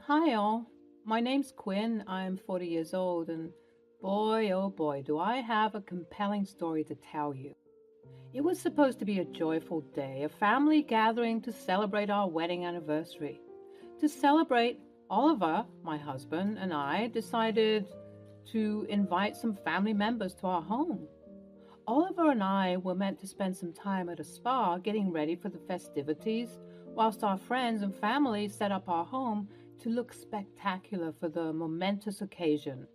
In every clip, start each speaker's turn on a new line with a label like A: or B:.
A: Hi all, my name's Quinn. I'm 40 years old, and boy, oh boy, do I have a compelling story to tell you. It was supposed to be a joyful day, a family gathering to celebrate our wedding anniversary. To celebrate, Oliver, my husband, and I decided to invite some family members to our home. Oliver and I were meant to spend some time at a spa getting ready for the festivities, whilst our friends and family set up our home to look spectacular for the momentous occasion.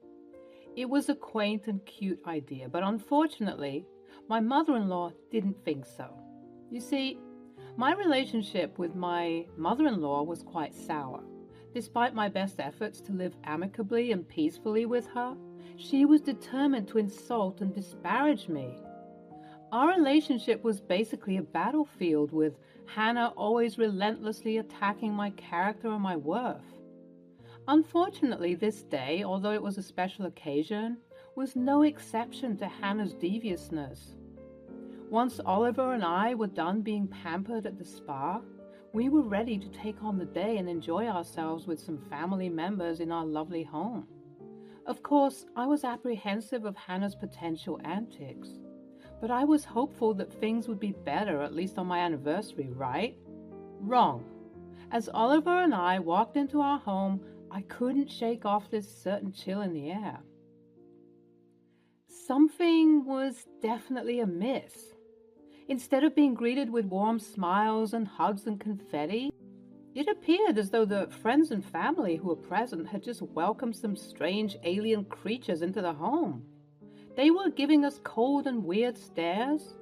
A: It was a quaint and cute idea, but unfortunately, my mother in law didn't think so. You see, my relationship with my mother in law was quite sour. Despite my best efforts to live amicably and peacefully with her, she was determined to insult and disparage me. Our relationship was basically a battlefield, with Hannah always relentlessly attacking my character and my worth. Unfortunately, this day, although it was a special occasion, was no exception to Hannah's deviousness. Once Oliver and I were done being pampered at the spa, we were ready to take on the day and enjoy ourselves with some family members in our lovely home. Of course, I was apprehensive of Hannah's potential antics, but I was hopeful that things would be better, at least on my anniversary, right? Wrong. As Oliver and I walked into our home, I couldn't shake off this certain chill in the air. Something was definitely amiss. Instead of being greeted with warm smiles and hugs and confetti, it appeared as though the friends and family who were present had just welcomed some strange alien creatures into the home. They were giving us cold and weird stares.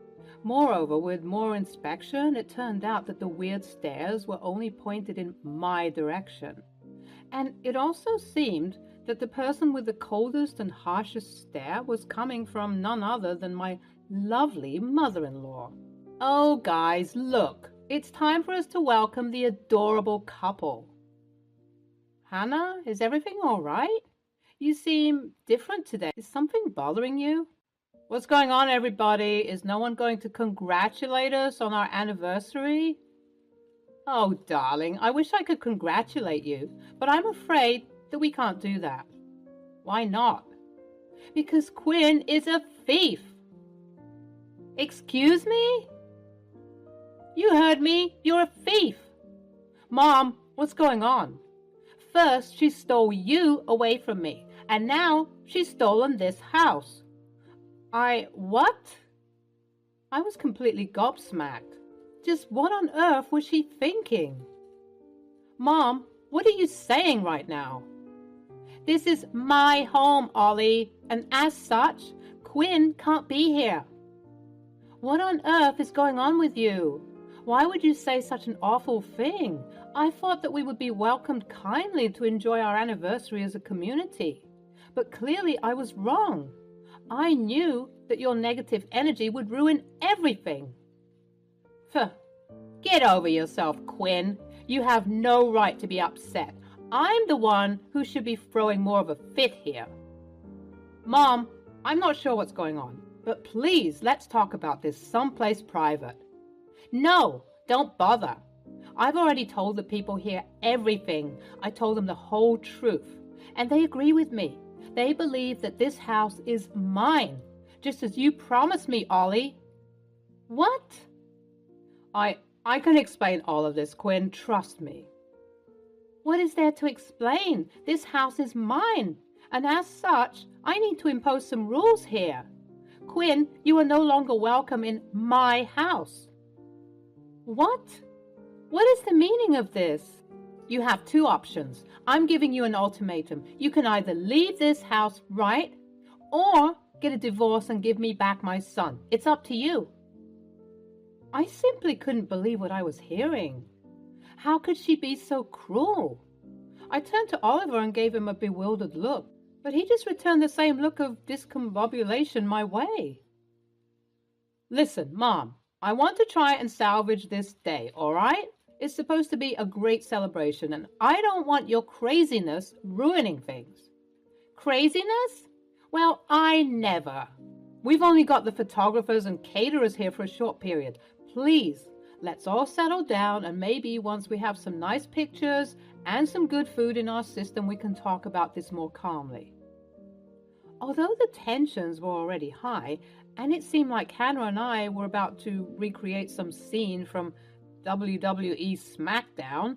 A: Moreover, with more inspection, it turned out that the weird stares were only pointed in my direction. And it also seemed that the person with the coldest and harshest stare was coming from none other than my lovely mother-in-law. Oh, guys, look, it's time for us to welcome the adorable couple. Hannah, is everything all right? You seem different today. Is something bothering you? What's going on, everybody? Is no one going to congratulate us on our anniversary? Oh, darling, I wish I could congratulate you, but I'm afraid that we can't do that. Why not? Because Quinn is a thief. Excuse me? You heard me. You're a thief. Mom, what's going on? First, she stole you away from me, and now she's stolen this house. What? I was completely gobsmacked. Just what on earth was she thinking? Mom, what are you saying right now? This is my home, Ollie, and as such, Quinn can't be here. What on earth is going on with you? Why would you say such an awful thing? I thought that we would be welcomed kindly to enjoy our anniversary as a community. But clearly I was wrong. I knew that your negative energy would ruin everything. Phew. Get over yourself, Quinn. You have no right to be upset. I'm the one who should be throwing more of a fit here. Mom, I'm not sure what's going on, but please let's talk about this someplace private. No, don't bother. I've already told the people here everything. I told them the whole truth, and they agree with me. They believe that this house is mine, just as you promised me, Ollie. What? I can explain all of this, Quinn, trust me. What is there to explain? This house is mine, and as such, I need to impose some rules here. Quinn, you are no longer welcome in my house. What? What is the meaning of this? You have two options. I'm giving you an ultimatum. You can either leave this house right, or get a divorce and give me back my son. It's up to you. I simply couldn't believe what I was hearing. How could she be so cruel? I turned to Oliver and gave him a bewildered look, but he just returned the same look of discombobulation my way. Listen, Mom, I want to try and salvage this day, all right? It's supposed to be a great celebration, and I don't want your craziness ruining things. Craziness? Well, I never. We've only got the photographers and caterers here for a short period. Please, Let's all settle down, and maybe once we have some nice pictures and some good food in our system, we can talk about this more calmly. Although the tensions were already high, and it seemed like Hannah and I were about to recreate some scene from WWE SmackDown,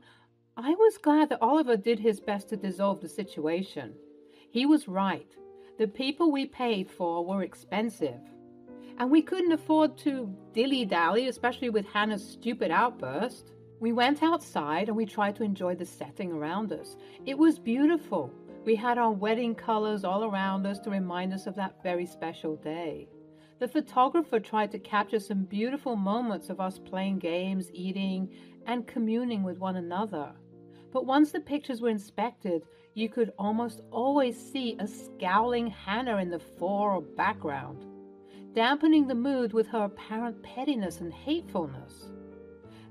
A: I was glad that Oliver did his best to dissolve the situation. He was right. The people we paid for were expensive. And we couldn't afford to dilly-dally, especially with Hannah's stupid outburst. We went outside and we tried to enjoy the setting around us. It was beautiful. We had our wedding colors all around us to remind us of that very special day. The photographer tried to capture some beautiful moments of us playing games, eating, and communing with one another. But once the pictures were inspected, you could almost always see a scowling Hannah in the fore or background, dampening the mood with her apparent pettiness and hatefulness.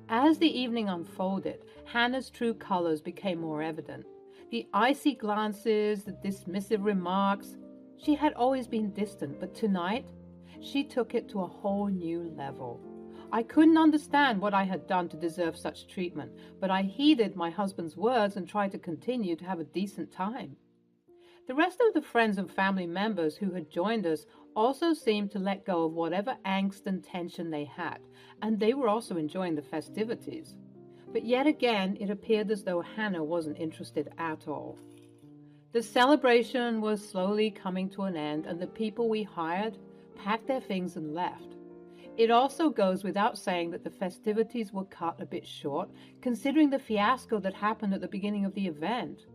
A: As the evening unfolded, Hannah's true colors became more evident. The icy glances, the dismissive remarks. She had always been distant, but tonight, she took it to a whole new level. I couldn't understand what I had done to deserve such treatment, but I heeded my husband's words and tried to continue to have a decent time. The rest of the friends and family members who had joined us also seemed to let go of whatever angst and tension they had, and they were also enjoying the festivities. But yet again, it appeared as though Hannah wasn't interested at all. The celebration was slowly coming to an end, and the people we hired packed their things and left. It also goes without saying that the festivities were cut a bit short, considering the fiasco that happened at the beginning of the event.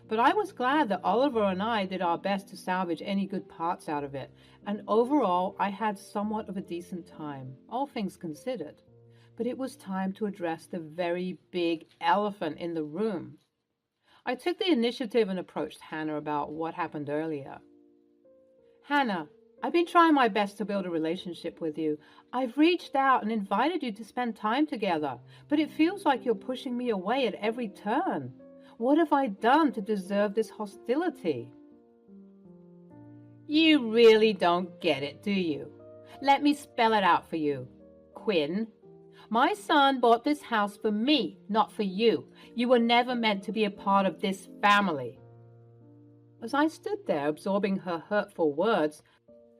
A: But I was glad that Oliver and I did our best to salvage any good parts out of it, and overall I had somewhat of a decent time, all things considered. But it was time to address the very big elephant in the room. I took the initiative and approached Hannah about what happened earlier. Hannah, I've been trying my best to build a relationship with you. I've reached out and invited you to spend time together, but it feels like you're pushing me away at every turn. What have I done to deserve this hostility? You really don't get it, do you? Let me spell it out for you. Quinn, my son bought this house for me, not for you. You were never meant to be a part of this family. As I stood there absorbing her hurtful words,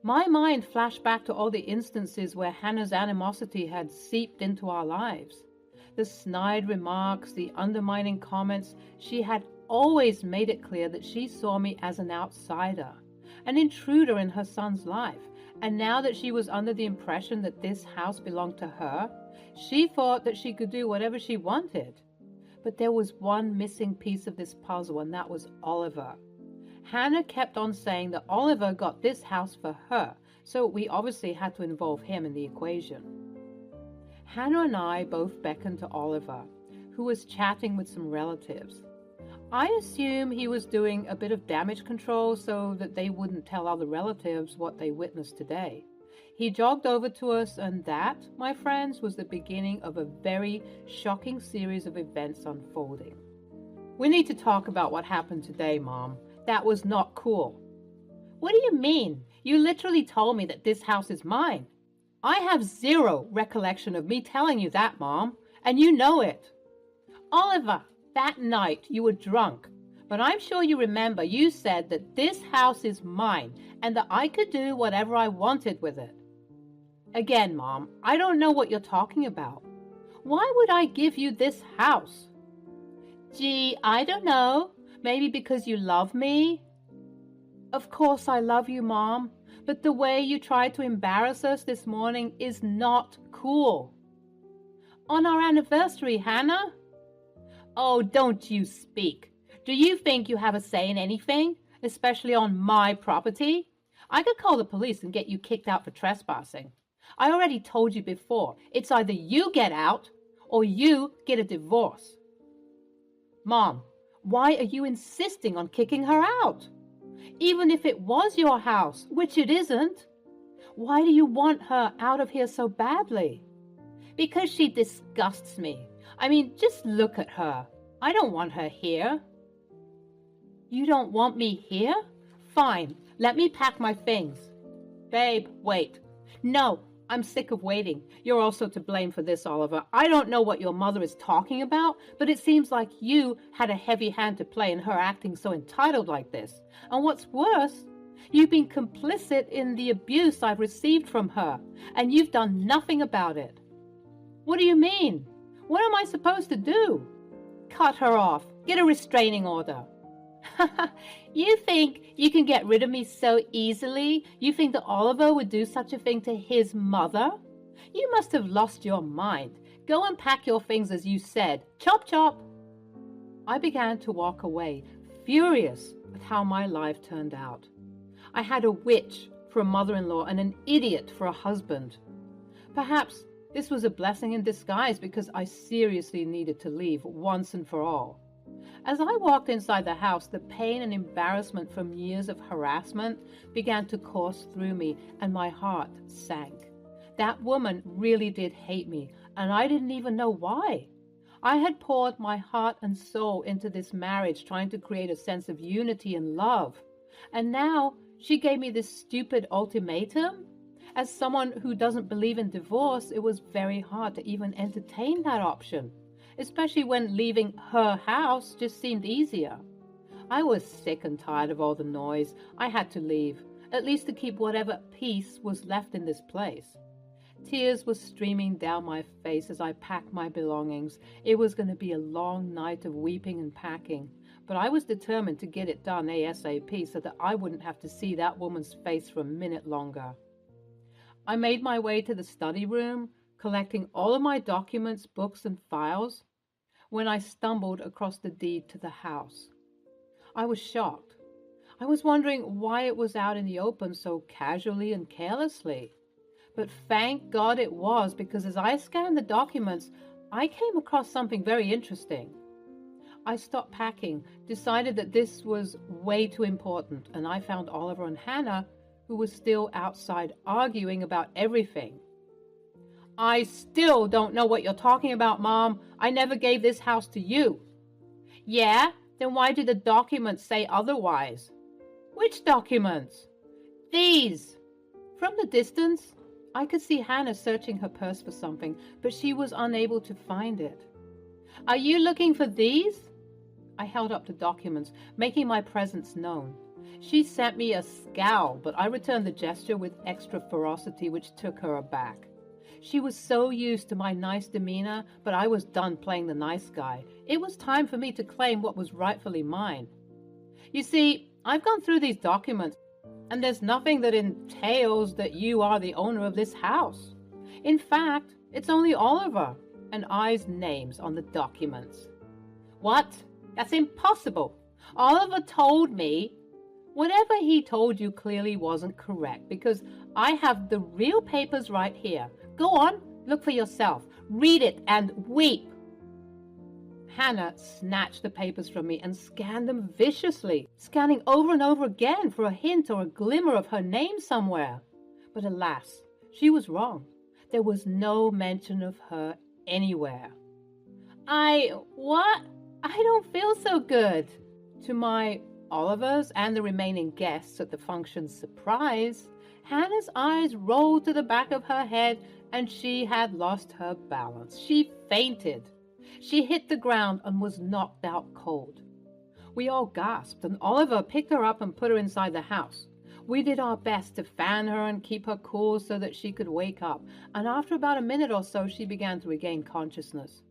A: my mind flashed back to all the instances where Hannah's animosity had seeped into our lives. The snide remarks, the undermining comments, she had always made it clear that she saw me as an outsider, an intruder in her son's life. And now that she was under the impression that this house belonged to her, she thought that she could do whatever she wanted. But there was one missing piece of this puzzle, and that was Oliver. Hannah kept on saying that Oliver got this house for her, so we obviously had to involve him in the equation. Hannah and I both beckoned to Oliver, who was chatting with some relatives. I assume he was doing a bit of damage control so that they wouldn't tell other relatives what they witnessed today. He jogged over to us, and that, my friends, was the beginning of a very shocking series of events unfolding. We need to talk about what happened today, Mom. That was not cool. What do you mean? You literally told me that this house is mine. I have zero recollection of me telling you that, Mom, and you know it. Oliver, that night you were drunk, but I'm sure you remember you said that this house is mine and that I could do whatever I wanted with it. Again, Mom, I don't know what you're talking about. Why would I give you this house? Gee, I don't know. Maybe because you love me? Of course I love you, Mom, but the way you tried to embarrass us this morning is not cool. On our anniversary, Hannah? Oh, don't you speak. Do you think you have a say in anything, especially on my property? I could call the police and get you kicked out for trespassing. I already told you before, it's either you get out or you get a divorce. Mom, why are you insisting on kicking her out? Even if it was your house, which it isn't. Why do you want her out of here so badly? Because she disgusts me. I mean, just look at her. I don't want her here. You don't want me here? Fine, let me pack my things. Babe, wait. No, I'm sick of waiting. You're also to blame for this, Oliver. I don't know what your mother is talking about, but it seems like you had a heavy hand to play in her acting so entitled like this. And what's worse, you've been complicit in the abuse I've received from her, and you've done nothing about it. What do you mean? What am I supposed to do? Cut her off. Get a restraining order. You think you can get rid of me so easily? You think that Oliver would do such a thing to his mother? You must have lost your mind. Go and pack your things as you said. Chop, chop. I began to walk away, furious with how my life turned out. I had a witch for a mother-in-law and an idiot for a husband. Perhaps this was a blessing in disguise because I seriously needed to leave once and for all. As I walked inside the house, the pain and embarrassment from years of harassment began to course through me, and my heart sank. That woman really did hate me, and I didn't even know why. I had poured my heart and soul into this marriage, trying to create a sense of unity and love. And now she gave me this stupid ultimatum? As someone who doesn't believe in divorce, it was very hard to even entertain that option, especially when leaving her house just seemed easier. I was sick and tired of all the noise. I had to leave, at least to keep whatever peace was left in this place. Tears were streaming down my face as I packed my belongings. It was going to be a long night of weeping and packing, but I was determined to get it done ASAP so that I wouldn't have to see that woman's face for a minute longer. I made my way to the study room, collecting all of my documents, books, and files, when I stumbled across the deed to the house. I was shocked. I was wondering why it was out in the open so casually and carelessly. But thank God it was, because as I scanned the documents, I came across something very interesting. I stopped packing, decided that this was way too important, and I found Oliver and Hannah, who was still outside arguing about everything. I still don't know what you're talking about, Mom. I never gave this house to you. Yeah? Then why do the documents say otherwise? Which documents? These. From the distance, I could see Hannah searching her purse for something, but she was unable to find it. Are you looking for these? I held up the documents, making my presence known. She sent me a scowl, but I returned the gesture with extra ferocity, which took her aback. She was so used to my nice demeanor, but I was done playing the nice guy. It was time for me to claim what was rightfully mine. You see, I've gone through these documents, and there's nothing that entails that you are the owner of this house. In fact, it's only Oliver and I's names on the documents. What? That's impossible. Oliver told me. Whatever he told you clearly wasn't correct, because I have the real papers right here. Go on, look for yourself. Read it and weep. Hannah snatched the papers from me and scanned them viciously, scanning over and over again for a hint or a glimmer of her name somewhere. But alas, she was wrong. There was no mention of her anywhere. What? I don't feel so good. To my Oliver's and the remaining guests at the function's surprise, Hannah's eyes rolled to the back of her head, and she had lost her balance. She fainted. She hit the ground and was knocked out cold. We all gasped, and Oliver picked her up and put her inside the house. We did our best to fan her and keep her cool so that she could wake up, and after about a minute or so, she began to regain consciousness.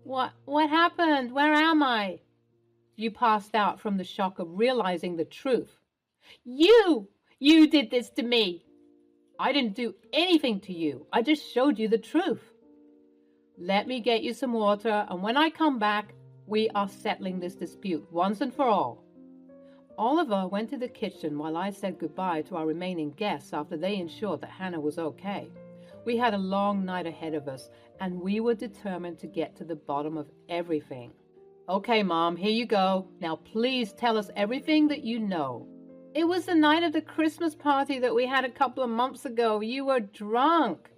A: What happened? Where am I? You passed out from the shock of realizing the truth. You did this to me. I didn't do anything to you. I just showed you the truth. Let me get you some water, and when I come back, we are settling this dispute once and for all. Oliver went to the kitchen while I said goodbye to our remaining guests after they ensured that Hannah was okay. We had a long night ahead of us, and we were determined to get to the bottom of everything. Okay, Mom, here you go. Now please tell us everything that you know. It was the night of the Christmas party that we had a couple of months ago. You were drunk.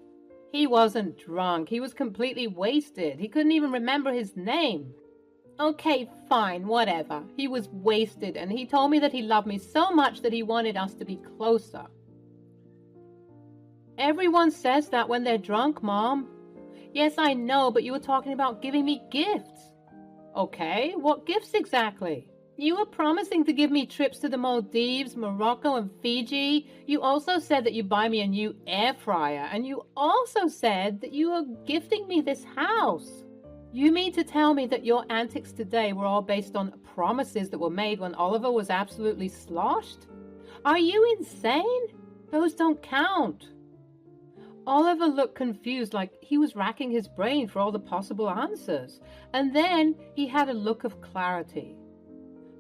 A: He wasn't drunk. He was completely wasted. He couldn't even remember his name. Okay, fine, whatever. He was wasted, and he told me that he loved me so much that he wanted us to be closer. Everyone says that when they're drunk, Mom. Yes, I know, but you were talking about giving me gifts. Okay, what gifts exactly? You were promising to give me trips to the Maldives, Morocco, and Fiji. You also said that you'd buy me a new air fryer, and you also said that you were gifting me this house. You mean to tell me that your antics today were all based on promises that were made when Oliver was absolutely sloshed? Are you insane? Those don't count. Oliver looked confused, like he was racking his brain for all the possible answers. And then he had a look of clarity.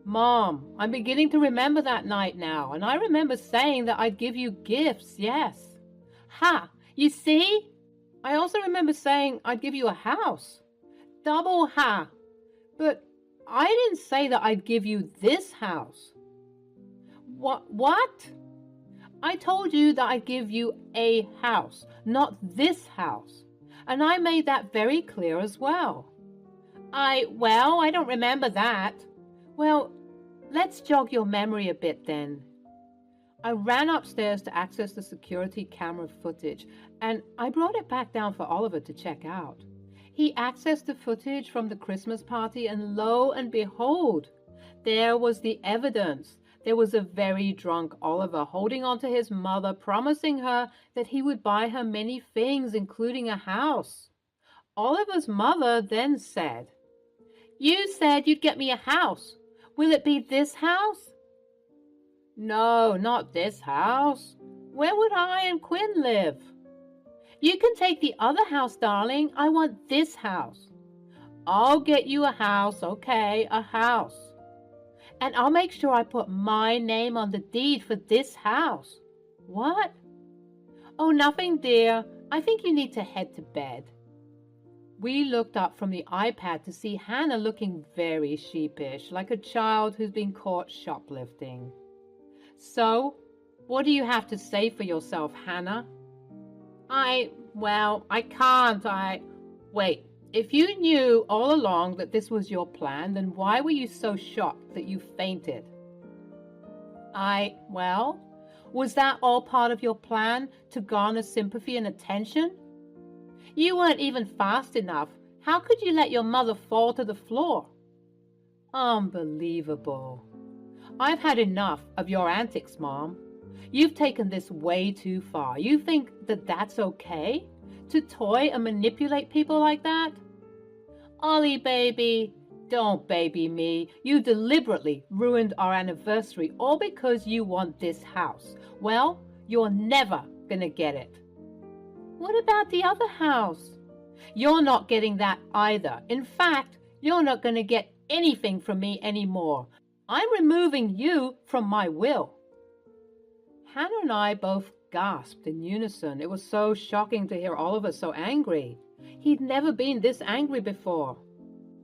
A: Mom, I'm beginning to remember that night now, and I remember saying that I'd give you gifts, yes. Ha! You see? I also remember saying I'd give you a house. Double ha! But I didn't say that I'd give you this house. What? I told you that I'd give you a house, not this house. And I made that very clear as well. I don't remember that. Well, let's jog your memory a bit then. I ran upstairs to access the security camera footage, and I brought it back down for Oliver to check out. He accessed the footage from the Christmas party, and lo and behold, there was the evidence. There was a very drunk Oliver holding on to his mother, promising her that he would buy her many things, including a house. Oliver's mother then said, "You said you'd get me a house. Will it be this house?" "No, not this house. Where would I and Quinn live?" "You can take the other house, darling. I want this house." "I'll get you a house, okay, a house. And I'll make sure I put my name on the deed for this house." "What?" "Oh, nothing, dear. I think you need to head to bed." We looked up from the iPad to see Hannah looking very sheepish, like a child who's been caught shoplifting. "So, what do you have to say for yourself, Hannah?" I can't. Wait. If you knew all along that this was your plan, then why were you so shocked that you fainted? Was that all part of your plan to garner sympathy and attention? You weren't even fast enough. How could you let your mother fall to the floor? Unbelievable. I've had enough of your antics, Mom. You've taken this way too far. You think that that's okay? To toy and manipulate people like that? Ollie, baby, don't baby me. You deliberately ruined our anniversary all because you want this house. Well, you're never gonna get it. What about the other house? You're not getting that either. In fact, you're not gonna get anything from me anymore. I'm removing you from my will. Hannah and I both gasped in unison. It was so shocking to hear Oliver so angry. He'd never been this angry before.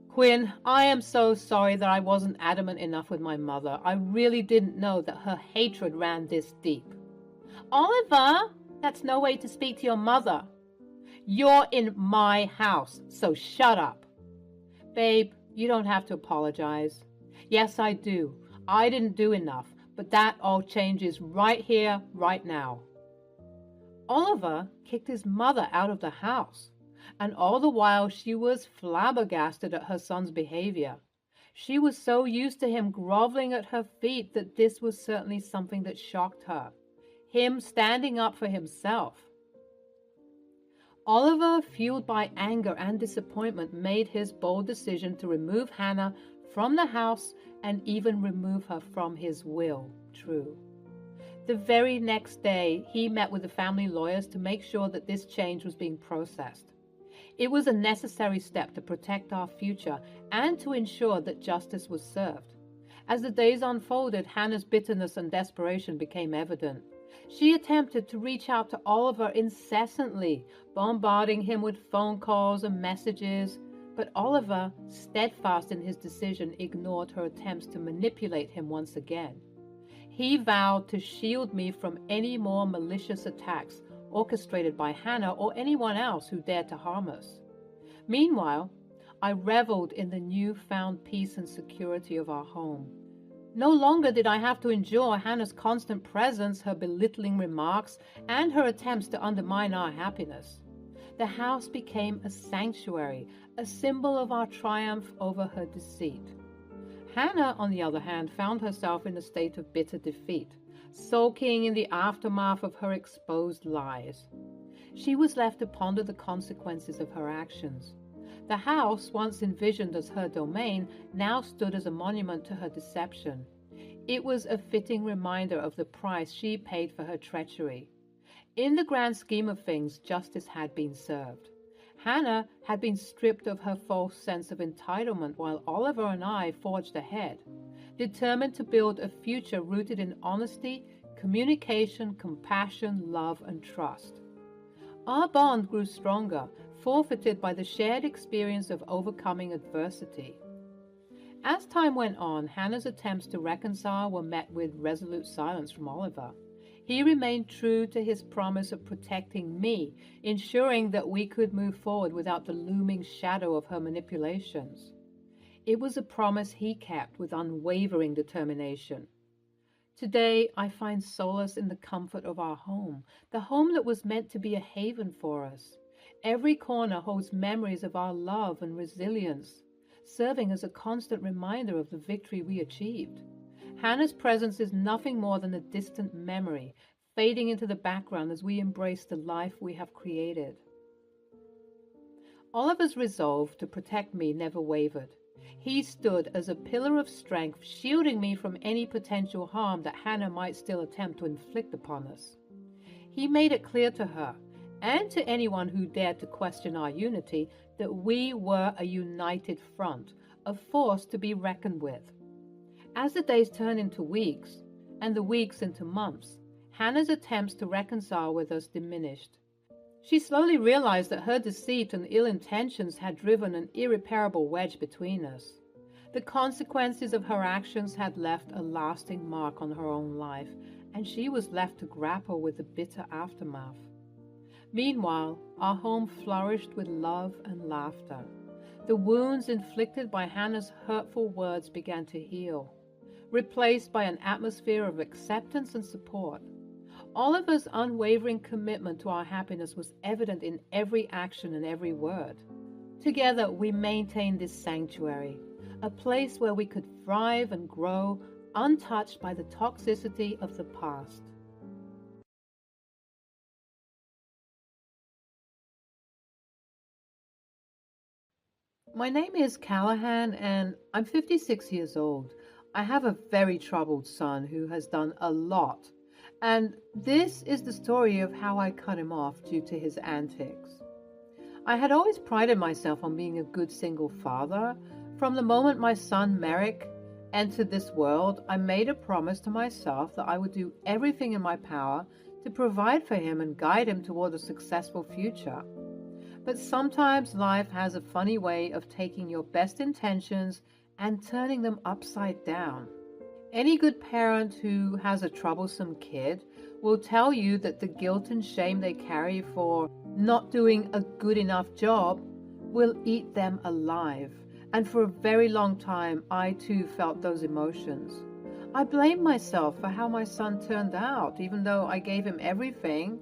A: "Quinn, I am so sorry that I wasn't adamant enough with my mother. I really didn't know that her hatred ran this deep." "Oliver, that's no way to speak to your mother." "You're in my house, so shut up." "Babe, you don't have to apologize." "Yes, I do. I didn't do enough. But that all changes right here, right now." Oliver kicked his mother out of the house, and all the while she was flabbergasted at her son's behavior. She was so used to him groveling at her feet that this was certainly something that shocked her. Him standing up for himself. Oliver, fueled by anger and disappointment, made his bold decision to remove Hannah from the house and even remove her from his will. True. The very next day, he met with the family lawyers to make sure that this change was being processed. It was a necessary step to protect our future and to ensure that justice was served. As the days unfolded, Hannah's bitterness and desperation became evident. She attempted to reach out to Oliver incessantly, bombarding him with phone calls and messages. But Oliver, steadfast in his decision, ignored her attempts to manipulate him once again. He vowed to shield me from any more malicious attacks orchestrated by Hannah or anyone else who dared to harm us. Meanwhile, I reveled in the newfound peace and security of our home. No longer did I have to endure Hannah's constant presence, her belittling remarks, and her attempts to undermine our happiness. The house became a sanctuary, a symbol of our triumph over her deceit. Hannah, on the other hand, found herself in a state of bitter defeat, sulking in the aftermath of her exposed lies. She was left to ponder the consequences of her actions. The house, once envisioned as her domain, now stood as a monument to her deception. It was a fitting reminder of the price she paid for her treachery. In the grand scheme of things, justice had been served. Hannah had been stripped of her false sense of entitlement while Oliver and I forged ahead, determined to build a future rooted in honesty, communication, compassion, love, and trust. Our bond grew stronger, forfeited by the shared experience of overcoming adversity. As time went on, Hannah's attempts to reconcile were met with resolute silence from Oliver. He remained true to his promise of protecting me, ensuring that we could move forward without the looming shadow of her manipulations. It was a promise he kept with unwavering determination. Today, I find solace in the comfort of our home, the home that was meant to be a haven for us. Every corner holds memories of our love and resilience, serving as a constant reminder of the victory we achieved. Hannah's presence is nothing more than a distant memory, fading into the background as we embrace the life we have created. Oliver's resolve to protect me never wavered. He stood as a pillar of strength, shielding me from any potential harm that Hannah might still attempt to inflict upon us. He made it clear to her, and to anyone who dared to question our unity, that we were a united front, a force to be reckoned with. As the days turned into weeks, and the weeks into months, Hannah's attempts to reconcile with us diminished. She slowly realized that her deceit and ill intentions had driven an irreparable wedge between us. The consequences of her actions had left a lasting mark on her own life, and she was left to grapple with the bitter aftermath. Meanwhile, our home flourished with love and laughter. The wounds inflicted by Hannah's hurtful words began to heal, replaced by an atmosphere of acceptance and support. Oliver's unwavering commitment to our happiness was evident in every action and every word. Together, we maintained this sanctuary, a place where we could thrive and grow, untouched by the toxicity of the past. My name is Callahan, and I'm 56 years old. I have a very troubled son who has done a lot, and this is the story of how I cut him off due to his antics. I had always prided myself on being a good single father. From the moment my son Merrick entered this world, I made a promise to myself that I would do everything in my power to provide for him and guide him toward a successful future. But sometimes life has a funny way of taking your best intentions and turning them upside down. Any good parent who has a troublesome kid will tell you that the guilt and shame they carry for not doing a good enough job will eat them alive. And for a very long time, I too felt those emotions. I blamed myself for how my son turned out, even though I gave him everything.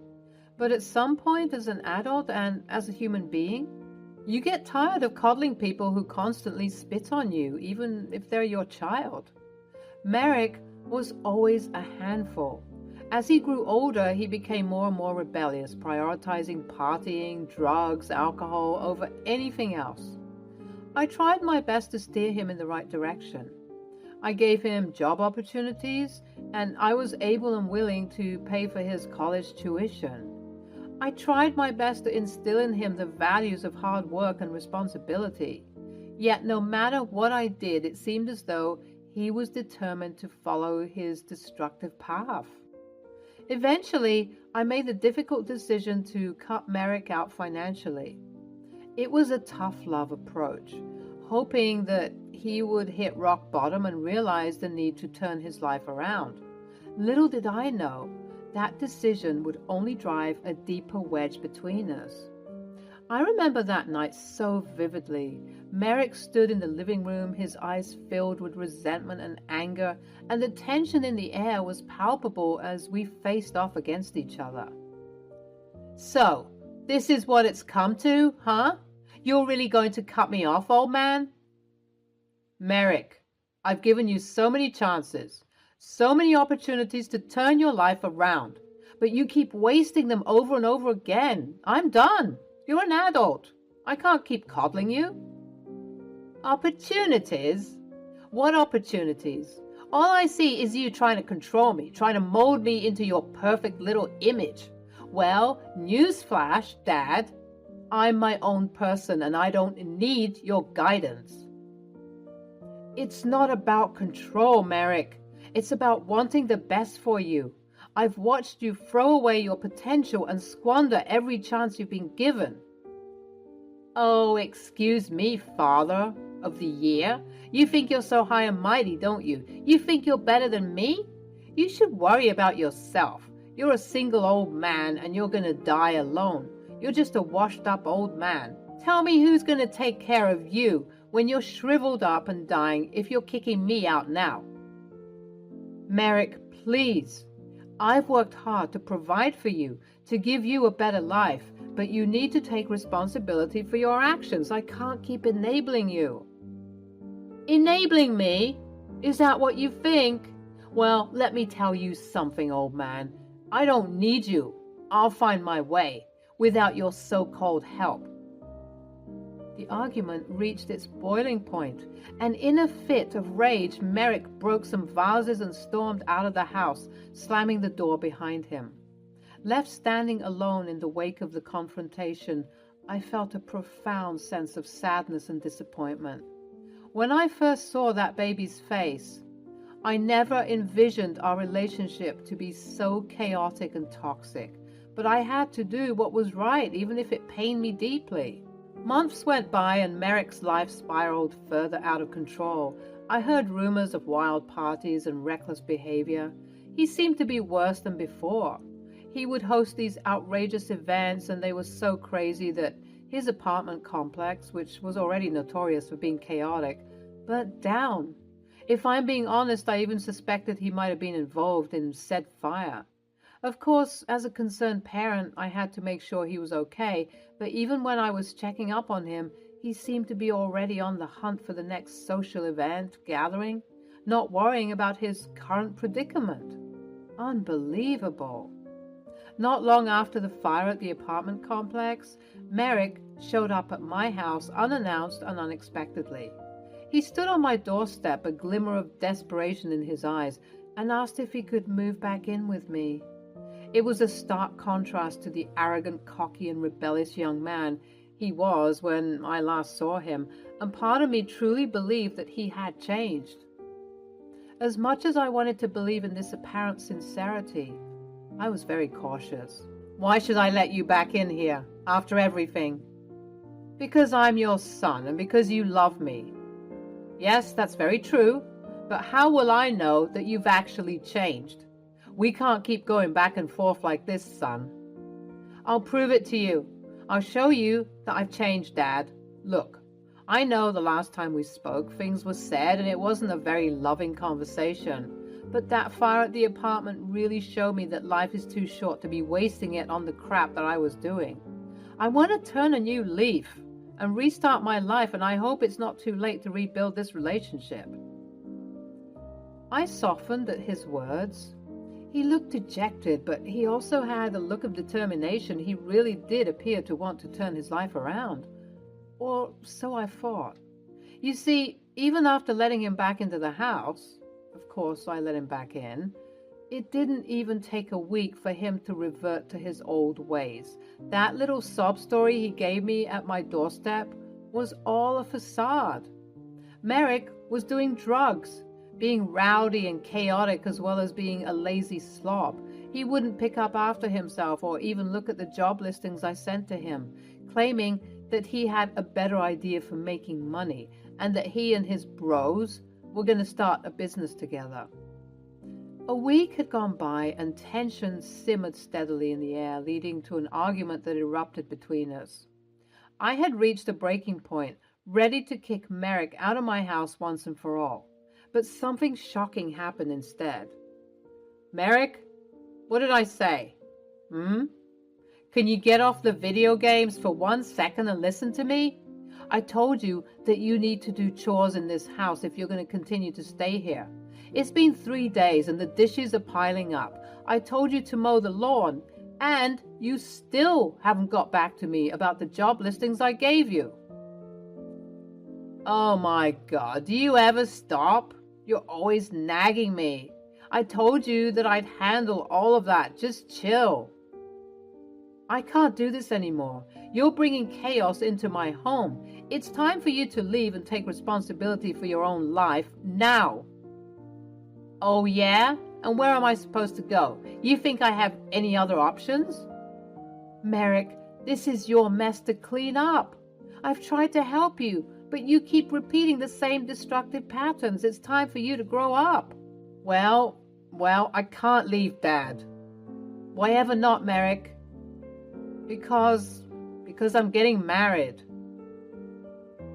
A: But at some point, as an adult and as a human being, you get tired of coddling people who constantly spit on you, even if they're your child. Merrick was always a handful. As he grew older, he became more and more rebellious, prioritizing partying, drugs, alcohol over anything else. I tried my best to steer him in the right direction. I gave him job opportunities, and I was able and willing to pay for his college tuition. I tried my best to instill in him the values of hard work and responsibility. Yet no matter what I did, it seemed as though he was determined to follow his destructive path. Eventually, I made the difficult decision to cut Merrick out financially. It was a tough love approach, hoping that he would hit rock bottom and realize the need to turn his life around. Little did I know that decision would only drive a deeper wedge between us. I remember that night so vividly. Merrick stood in the living room, his eyes filled with resentment and anger, and the tension in the air was palpable as we faced off against each other. So, this is what it's come to, huh? You're really going to cut me off, old man? Merrick, I've given you so many chances, so many opportunities to turn your life around, but you keep wasting them over and over again. I'm done. You're an adult. I can't keep coddling you. Opportunities? What opportunities? All I see is you trying to control me, trying to mold me into your perfect little image. Well, newsflash, Dad. I'm my own person and I don't need your guidance. It's not about control, Merrick. It's about wanting the best for you. I've watched you throw away your potential and squander every chance you've been given. Oh, excuse me, Father of the Year. You think you're so high and mighty, don't you? You think you're better than me? You should worry about yourself. You're a single old man and you're going to die alone. You're just a washed up old man. Tell me who's going to take care of you when you're shriveled up and dying if you're kicking me out now. Merrick, please. I've worked hard to provide for you, to give you a better life, but you need to take responsibility for your actions. I can't keep enabling you. Enabling me? Is that what you think? Well, let me tell you something, old man. I don't need you. I'll find my way without your so-called help. The argument reached its boiling point, and in a fit of rage, Merrick broke some vases and stormed out of the house, slamming the door behind him. Left standing alone in the wake of the confrontation, I felt a profound sense of sadness and disappointment. When I first saw that baby's face, I never envisioned our relationship to be so chaotic and toxic, but I had to do what was right, even if it pained me deeply. Months went by and Merrick's life spiraled further out of control. I heard rumors of wild parties and reckless behavior. He seemed to be worse than before. He would host these outrageous events, and they were so crazy that his apartment complex, which was already notorious for being chaotic, burnt down. If I'm being honest, I even suspected he might have been involved in said fire. Of course, as a concerned parent, I had to make sure he was okay, but even when I was checking up on him, he seemed to be already on the hunt for the next social event, gathering, not worrying about his current predicament. Unbelievable. Not long after the fire at the apartment complex, Merrick showed up at my house unannounced and unexpectedly. He stood on my doorstep, a glimmer of desperation in his eyes, and asked if he could move back in with me. It was a stark contrast to the arrogant, cocky, and rebellious young man he was when I last saw him, and part of me truly believed that he had changed. As much as I wanted to believe in this apparent sincerity, I was very cautious. Why should I let you back in here, after everything? Because I'm your son, and because you love me. Yes, that's very true, but how will I know that you've actually changed? We can't keep going back and forth like this, son. I'll prove it to you. I'll show you that I've changed, Dad. Look, I know the last time we spoke, things were said and it wasn't a very loving conversation. But that fire at the apartment really showed me that life is too short to be wasting it on the crap that I was doing. I want to turn a new leaf and restart my life, and I hope it's not too late to rebuild this relationship. I softened at his words. He looked dejected, but he also had a look of determination. He really did appear to want to turn his life around. Or so I thought. You see, even after letting him back into the house, of course I let him back in, it didn't even take a week for him to revert to his old ways. That little sob story he gave me at my doorstep was all a facade. Merrick was doing drugs, being rowdy and chaotic as well as being a lazy slob. He wouldn't pick up after himself or even look at the job listings I sent to him, claiming that he had a better idea for making money and that he and his bros were going to start a business together. A week had gone by and tension simmered steadily in the air, leading to an argument that erupted between us. I had reached a breaking point, ready to kick Merrick out of my house once and for all. But something shocking happened instead. Merrick, what did I say? Can you get off the video games for 1 second and listen to me? I told you that you need to do chores in this house if you're going to continue to stay here. It's been 3 days and the dishes are piling up. I told you to mow the lawn, and you still haven't got back to me about the job listings I gave you. Oh my God, do you ever stop? You're always nagging me. I told you that I'd handle all of that. Just chill. I can't do this anymore. You're bringing chaos into my home. It's time for you to leave and take responsibility for your own life now. Oh yeah? And where am I supposed to go? You think I have any other options? Merrick, this is your mess to clean up. I've tried to help you, but you keep repeating the same destructive patterns. It's time for you to grow up. Well, I can't leave, Dad. Why ever not, Merrick? Because I'm getting married.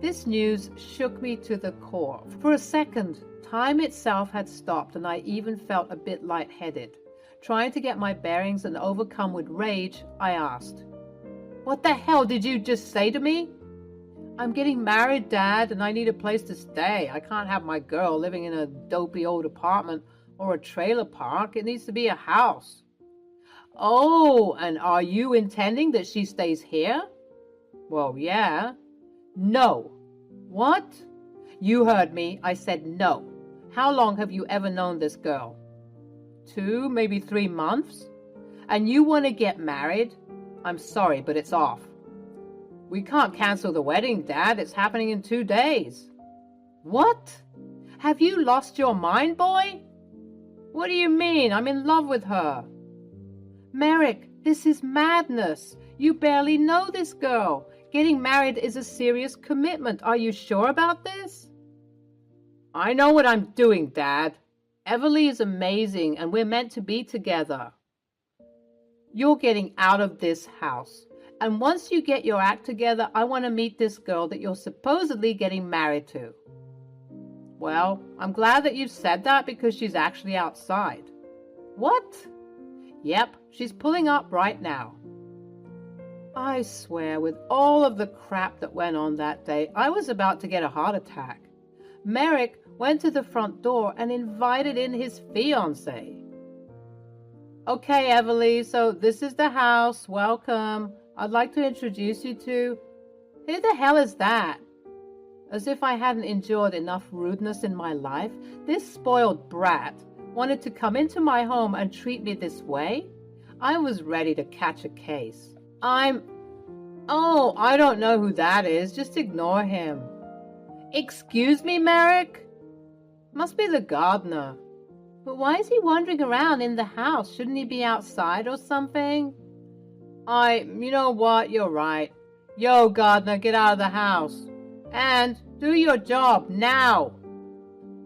A: This news shook me to the core. For a second, time itself had stopped, and I even felt a bit lightheaded. Trying to get my bearings and overcome with rage, I asked, "What the hell did you just say to me?" "I'm getting married, Dad, and I need a place to stay. I can't have my girl living in a dopey old apartment or a trailer park. It needs to be a house." "Oh, and are you intending that she stays here?" "Well, yeah." "No." "What?" "You heard me. I said no. How long have you ever known this girl?" 2, maybe 3 months. "And you want to get married?" "I'm sorry, but it's off." "We can't cancel the wedding, Dad. It's happening in 2 days." "What? Have you lost your mind, boy?" "What do you mean? I'm in love with her." "Merrick, this is madness. You barely know this girl. Getting married is a serious commitment. Are you sure about this?" "I know what I'm doing, Dad. Everly is amazing, and we're meant to be together." "You're getting out of this house. And once you get your act together, I want to meet this girl that you're supposedly getting married to." "Well, I'm glad that you've said that because she's actually outside." "What?" "Yep, she's pulling up right now." I swear, with all of the crap that went on that day, I was about to get a heart attack. Merrick went to the front door and invited in his fiancée. "Okay, Everly, so this is the house. Welcome. I'd like to introduce you to..." "Who the hell is that?" As if I hadn't endured enough rudeness in my life, this spoiled brat wanted to come into my home and treat me this way. I was ready to catch a case. "Oh, I don't know who that is. Just ignore him." "Excuse me, Merrick?" "Must be the gardener." "But why is he wandering around in the house? Shouldn't he be outside or something?" You know what? You're right. Yo, gardener, get out of the house. And do your job now."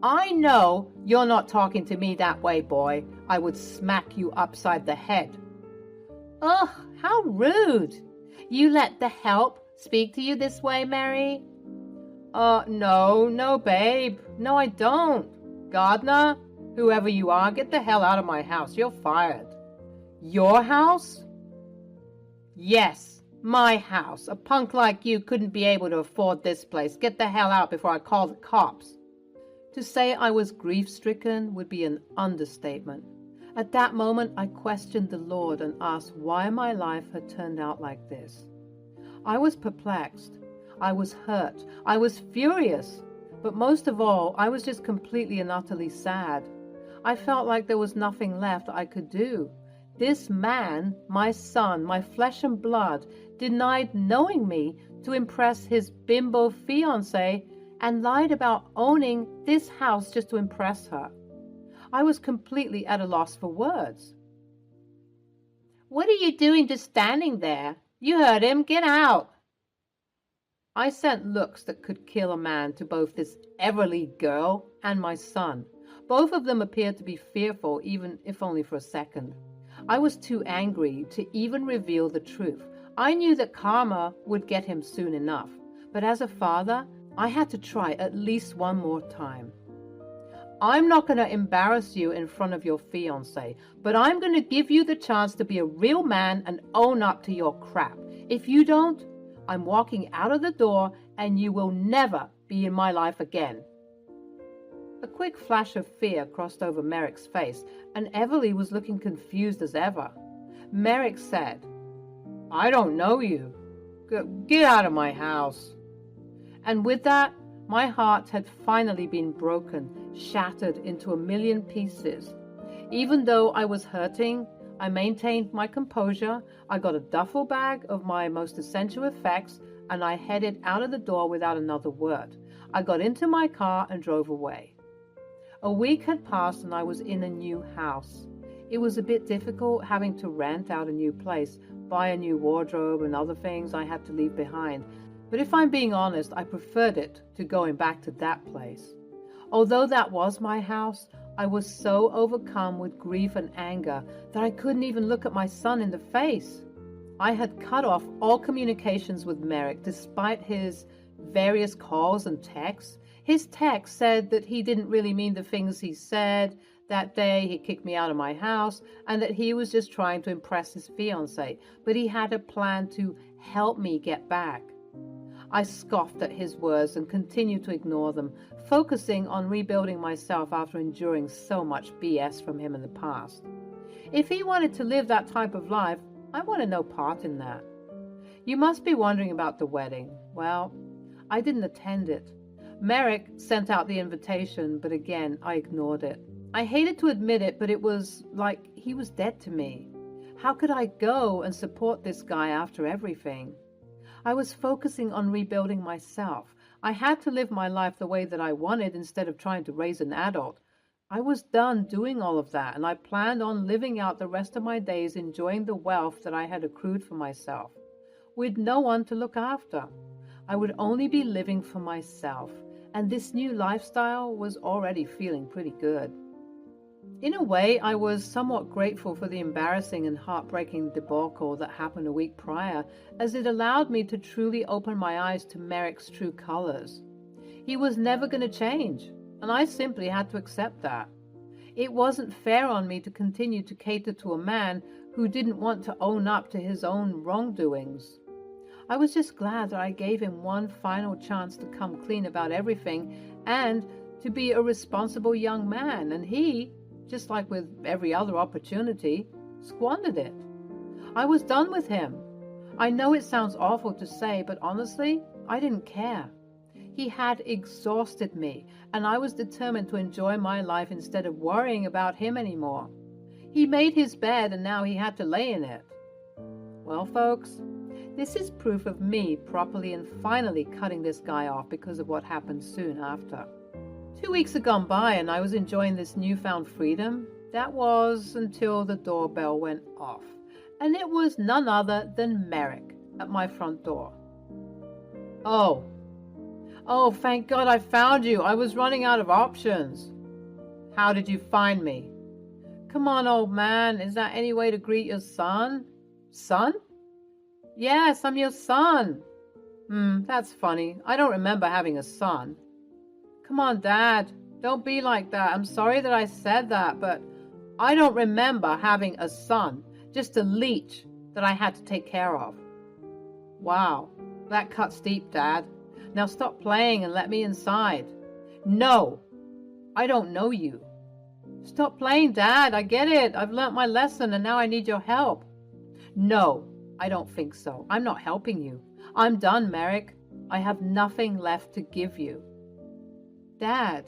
A: "I know you're not talking to me that way, boy. I would smack you upside the head." "Ugh, how rude. You let the help speak to you this way, Mary?" No, babe. No, I don't. Gardener, whoever you are, get the hell out of my house. You're fired." "Your house?" "Yes, my house. A punk like you couldn't be able to afford this place. Get the hell out before I call the cops." To say I was grief-stricken would be an understatement. At that moment, I questioned the Lord and asked why my life had turned out like this. I was perplexed. I was hurt. I was furious. But most of all, I was just completely and utterly sad. I felt like there was nothing left I could do. This man, my son, my flesh and blood, denied knowing me to impress his bimbo fiancée and lied about owning this house just to impress her. I was completely at a loss for words. "What are you doing just standing there? You heard him. Get out." I sent looks that could kill a man to both this Everly girl and my son. Both of them appeared to be fearful, even if only for a second. I was too angry to even reveal the truth. I knew that karma would get him soon enough, but as a father, I had to try at least one more time. I'm not going to embarrass you in front of your fiancé, but I'm going to give you the chance to be a real man and own up to your crap. If you don't, I'm walking out of the door and you will never be in my life again. A quick flash of fear crossed over Merrick's face, and Everly was looking confused as ever. Merrick said, I don't know you. Get out of my house. And with that, my heart had finally been broken, shattered into a million pieces. Even though I was hurting, I maintained my composure. I got a duffel bag of my most essential effects, and I headed out of the door without another word. I got into my car and drove away. A week had passed and I was in a new house. It was a bit difficult having to rent out a new place, buy a new wardrobe and other things I had to leave behind. But if I'm being honest, I preferred it to going back to that place. Although that was my house, I was so overcome with grief and anger that I couldn't even look at my son in the face. I had cut off all communications with Merrick despite his various calls and texts. His text said that he didn't really mean the things he said. That day he kicked me out of my house and that he was just trying to impress his fiancée, but he had a plan to help me get back. I scoffed at his words and continued to ignore them, focusing on rebuilding myself after enduring so much BS from him in the past. If he wanted to live that type of life, I wanted no part in that. You must be wondering about the wedding. Well, I didn't attend it. Merrick sent out the invitation, but again, I ignored it. I hated to admit it, but it was like he was dead to me. How could I go and support this guy after everything? I was focusing on rebuilding myself. I had to live my life the way that I wanted instead of trying to raise an adult. I was done doing all of that, and I planned on living out the rest of my days enjoying the wealth that I had accrued for myself, with no one to look after. I would only be living for myself, and this new lifestyle was already feeling pretty good. In a way, I was somewhat grateful for the embarrassing and heartbreaking debacle that happened a week prior, as it allowed me to truly open my eyes to Merrick's true colors. He was never going to change, and I simply had to accept that. It wasn't fair on me to continue to cater to a man who didn't want to own up to his own wrongdoings. I was just glad that I gave him one final chance to come clean about everything and to be a responsible young man, and he, just like with every other opportunity, squandered it. I was done with him. I know it sounds awful to say, but honestly, I didn't care. He had exhausted me, and I was determined to enjoy my life instead of worrying about him anymore. He made his bed, and now he had to lay in it. Well, folks, this is proof of me properly and finally cutting this guy off because of what happened soon after. 2 weeks had gone by and I was enjoying this newfound freedom. That was until the doorbell went off, and it was none other than Merrick at my front door. Oh, thank God I found you. I was running out of options. How did you find me? Come on, old man. Is that any way to greet your son? Son? Yes, I'm your son. That's funny. I don't remember having a son. Come on, Dad. Don't be like that. I'm sorry that I said that, but I don't remember having a son, just a leech that I had to take care of. Wow, that cuts deep, Dad. Now stop playing and let me inside. No, I don't know you. Stop playing, Dad. I get it. I've learnt my lesson and now I need your help. No, I don't think so. I'm not helping you. I'm done, Merrick. I have nothing left to give you. Dad,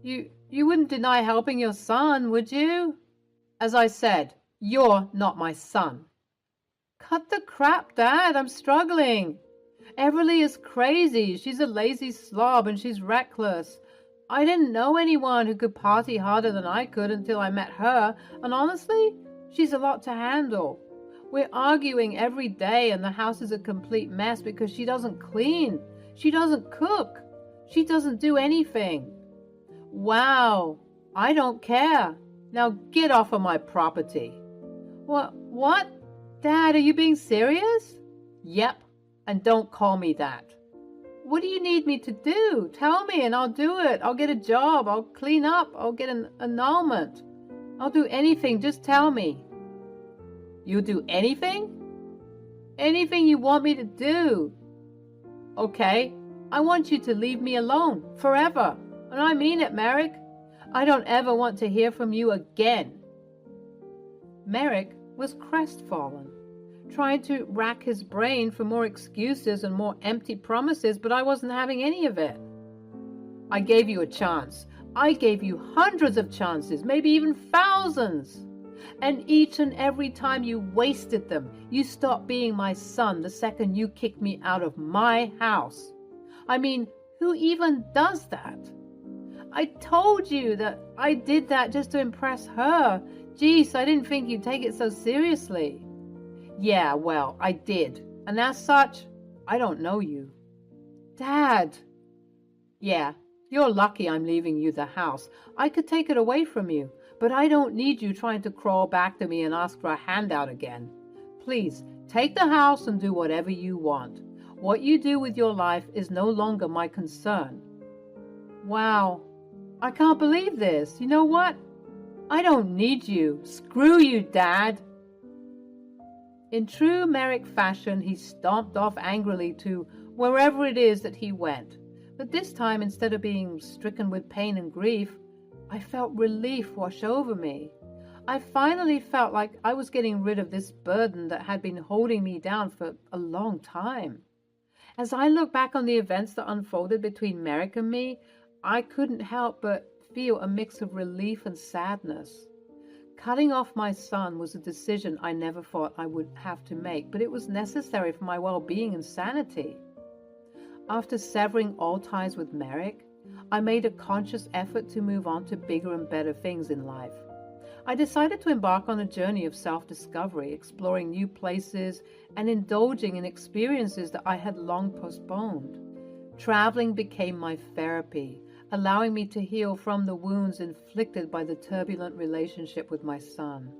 A: you wouldn't deny helping your son, would you? As I said, you're not my son. Cut the crap, Dad. I'm struggling. Everly is crazy. She's a lazy slob and she's reckless. I didn't know anyone who could party harder than I could until I met her, and honestly, she's a lot to handle. We're arguing every day and the house is a complete mess because she doesn't clean. She doesn't cook. She doesn't do anything. Wow, I don't care. Now get off of my property. What? Dad, are you being serious? Yep, and don't call me that. What do you need me to do? Tell me and I'll do it. I'll get a job. I'll clean up. I'll get an annulment. I'll do anything. Just tell me. You'll do anything? Anything you want me to do. Okay, I want you to leave me alone forever. And I mean it, Merrick. I don't ever want to hear from you again. Merrick was crestfallen, trying to rack his brain for more excuses and more empty promises, but I wasn't having any of it. I gave you a chance. I gave you hundreds of chances, maybe even thousands. And each and every time you wasted them, you stopped being my son the second you kicked me out of my house. I mean, who even does that? I told you that I did that just to impress her. Geez, I didn't think you'd take it so seriously. Yeah, well, I did. And as such, I don't know you. Dad! Yeah, you're lucky I'm leaving you the house. I could take it away from you, but I don't need you trying to crawl back to me and ask for a handout again. Please, take the house and do whatever you want. What you do with your life is no longer my concern. Wow, I can't believe this. You know what? I don't need you. Screw you, Dad. In true Merrick fashion, he stomped off angrily to wherever it is that he went. But this time, instead of being stricken with pain and grief, I felt relief wash over me. I finally felt like I was getting rid of this burden that had been holding me down for a long time. As I look back on the events that unfolded between Merrick and me, I couldn't help but feel a mix of relief and sadness. Cutting off my son was a decision I never thought I would have to make, but it was necessary for my well-being and sanity. After severing all ties with Merrick, I made a conscious effort to move on to bigger and better things in life. I decided to embark on a journey of self-discovery, exploring new places and indulging in experiences that I had long postponed. Traveling became my therapy, allowing me to heal from the wounds inflicted by the turbulent relationship with my son.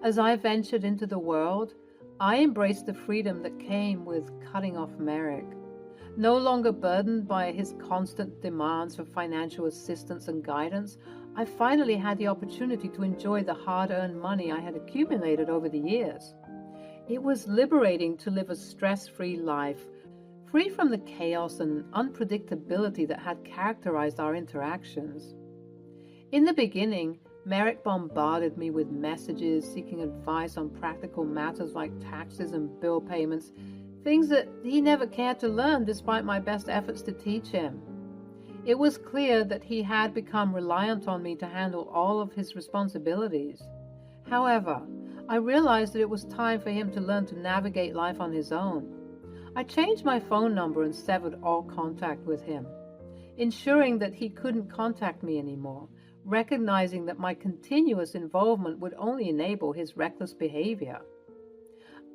A: As I ventured into the world, I embraced the freedom that came with cutting off Merrick. No longer burdened by his constant demands for financial assistance and guidance, I finally had the opportunity to enjoy the hard-earned money I had accumulated over the years. It was liberating to live a stress-free life, free from the chaos and unpredictability that had characterized our interactions. In the beginning, Merrick bombarded me with messages seeking advice on practical matters like taxes and bill payments, things that he never cared to learn despite my best efforts to teach him. It was clear that he had become reliant on me to handle all of his responsibilities. However, I realized that it was time for him to learn to navigate life on his own. I changed my phone number and severed all contact with him, ensuring that he couldn't contact me anymore, recognizing that my continuous involvement would only enable his reckless behavior.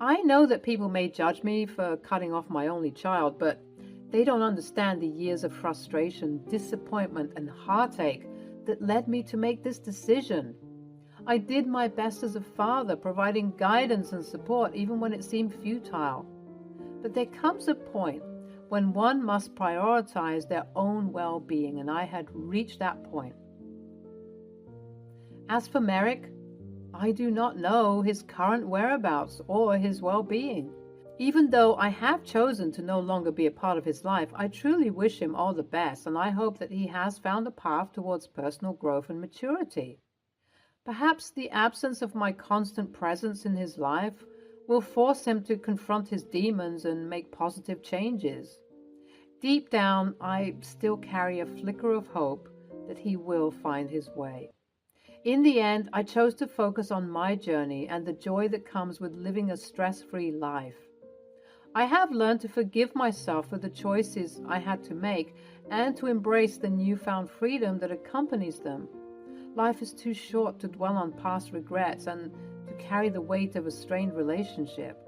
A: I know that people may judge me for cutting off my only child, but they don't understand the years of frustration, disappointment, and heartache that led me to make this decision. I did my best as a father, providing guidance and support even when it seemed futile. But there comes a point when one must prioritize their own well-being, and I had reached that point. As for Merrick, I do not know his current whereabouts or his well-being. Even though I have chosen to no longer be a part of his life, I truly wish him all the best, and I hope that he has found a path towards personal growth and maturity. Perhaps the absence of my constant presence in his life will force him to confront his demons and make positive changes. Deep down, I still carry a flicker of hope that he will find his way. In the end, I chose to focus on my journey and the joy that comes with living a stress-free life. I have learned to forgive myself for the choices I had to make and to embrace the newfound freedom that accompanies them. Life is too short to dwell on past regrets and to carry the weight of a strained relationship.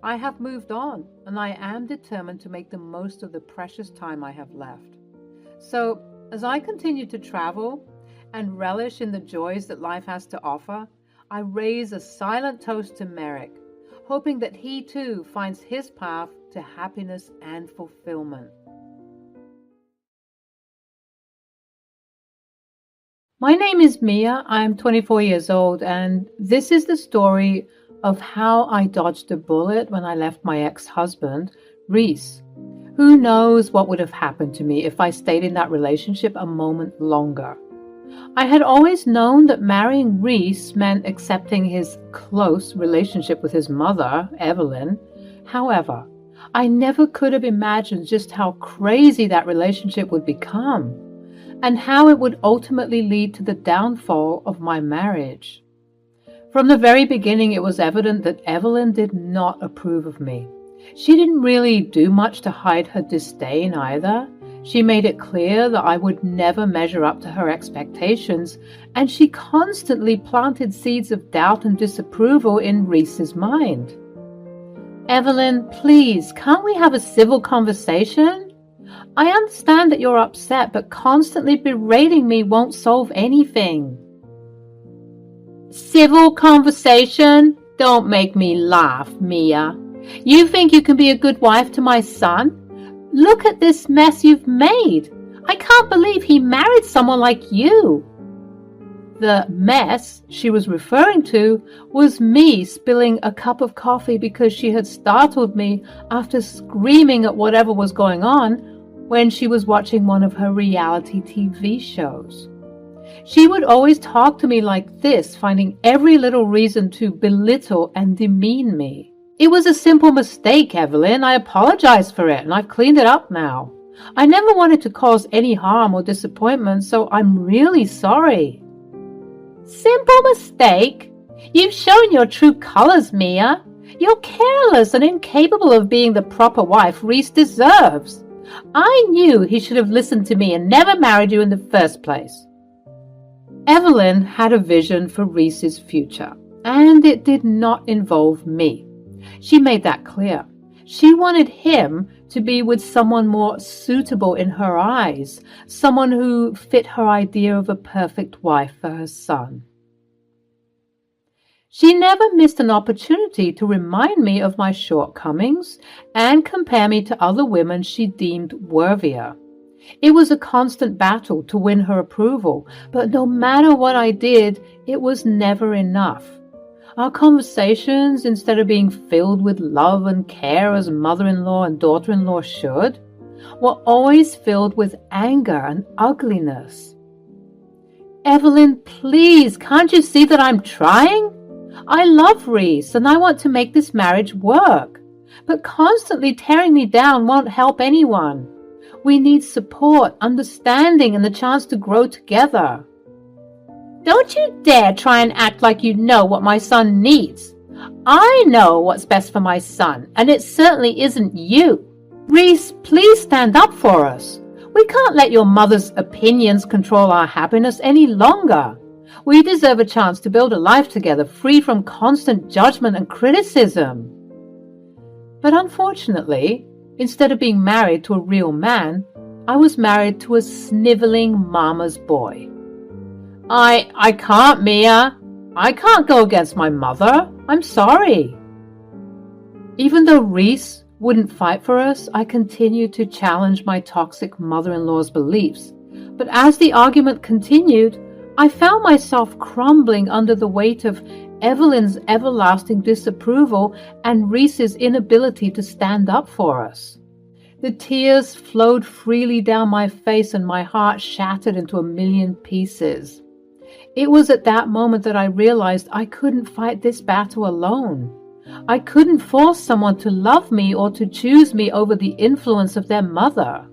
A: I have moved on, and I am determined to make the most of the precious time I have left. So, as I continue to travel and relish in the joys that life has to offer, I raise a silent toast to Merrick, hoping that he too finds his path to happiness and fulfillment. My name is Mia. I'm 24 years old, and this is the story of how I dodged a bullet when I left my ex-husband, Reese. Who knows what would have happened to me if I stayed in that relationship a moment longer? I had always known that marrying Reese meant accepting his close relationship with his mother, Evelyn. However, I never could have imagined just how crazy that relationship would become, and how it would ultimately lead to the downfall of my marriage. From the very beginning, it was evident that Evelyn did not approve of me. She didn't really do much to hide her disdain either. She made it clear that I would never measure up to her expectations, and she constantly planted seeds of doubt and disapproval in Reese's mind. "Evelyn, please, can't we have a civil conversation? I understand that you're upset, but constantly berating me won't solve anything." "Civil conversation? Don't make me laugh, Mia. You think you can be a good wife to my son? Look at this mess you've made. I can't believe he married someone like you." The mess she was referring to was me spilling a cup of coffee because she had startled me after screaming at whatever was going on when she was watching one of her reality TV shows. She would always talk to me like this, finding every little reason to belittle and demean me. "It was a simple mistake, Evelyn. I apologize for it, and I've cleaned it up now. I never wanted to cause any harm or disappointment, so I'm really sorry." "Simple mistake? You've shown your true colors, Mia. You're careless and incapable of being the proper wife Reese deserves. I knew he should have listened to me and never married you in the first place." Evelyn had a vision for Reese's future, and it did not involve me. She made that clear. She wanted him to be with someone more suitable in her eyes, someone who fit her idea of a perfect wife for her son. She never missed an opportunity to remind me of my shortcomings and compare me to other women she deemed worthier. It was a constant battle to win her approval, but no matter what I did, it was never enough. Our conversations, instead of being filled with love and care as mother-in-law and daughter-in-law should, were always filled with anger and ugliness. "Evelyn, please, can't you see that I'm trying? I love Reese and I want to make this marriage work, but constantly tearing me down won't help anyone. We need support, understanding, and the chance to grow together." "Don't you dare try and act like you know what my son needs. I know what's best for my son, and it certainly isn't you. Reese, please stand up for us. We can't let your mother's opinions control our happiness any longer. We deserve a chance to build a life together free from constant judgment and criticism." But unfortunately, instead of being married to a real man, I was married to a sniveling mama's boy. I can't, Mia. I can't go against my mother. I'm sorry." Even though Reese wouldn't fight for us, I continued to challenge my toxic mother-in-law's beliefs. But as the argument continued, I found myself crumbling under the weight of Evelyn's everlasting disapproval and Reese's inability to stand up for us. The tears flowed freely down my face and my heart shattered into a million pieces. It was at that moment that I realized I couldn't fight this battle alone. I couldn't force someone to love me or to choose me over the influence of their mother.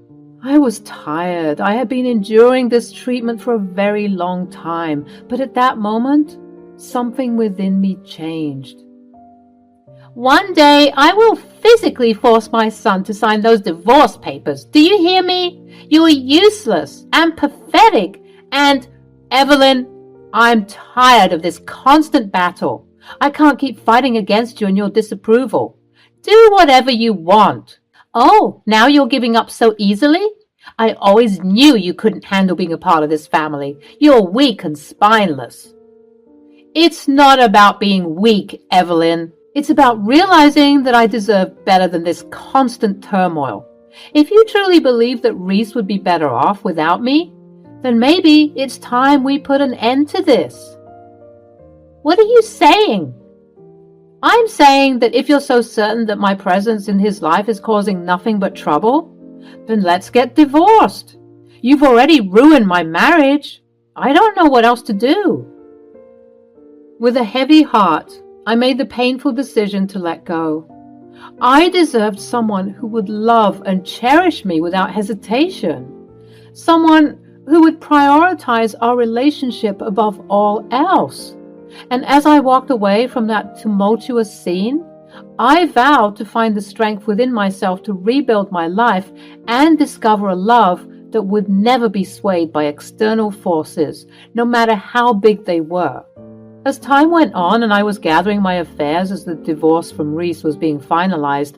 A: I was tired. I had been enduring this treatment for a very long time, but at that moment, something within me changed. "One day I will physically force my son to sign those divorce papers. Do you hear me? You're useless and pathetic, and Evelyn, I'm tired of this constant battle. I can't keep fighting against you and your disapproval. Do whatever you want." "Oh, now you're giving up so easily? I always knew you couldn't handle being a part of this family. You're weak and spineless." "It's not about being weak, Evelyn. It's about realizing that I deserve better than this constant turmoil. If you truly believe that Reese would be better off without me, then maybe it's time we put an end to this. What are you saying? I'm saying that if you're so certain that my presence in his life is causing nothing but trouble, then let's get divorced. You've already ruined my marriage. I don't know what else to do. With a heavy heart, I made the painful decision to let go. I deserved someone who would love and cherish me without hesitation. Someone who would prioritize our relationship above all else. And as I walked away from that tumultuous scene, I vowed to find the strength within myself to rebuild my life and discover a love that would never be swayed by external forces, no matter how big they were. As time went on and I was gathering my affairs as the divorce from Reese was being finalized,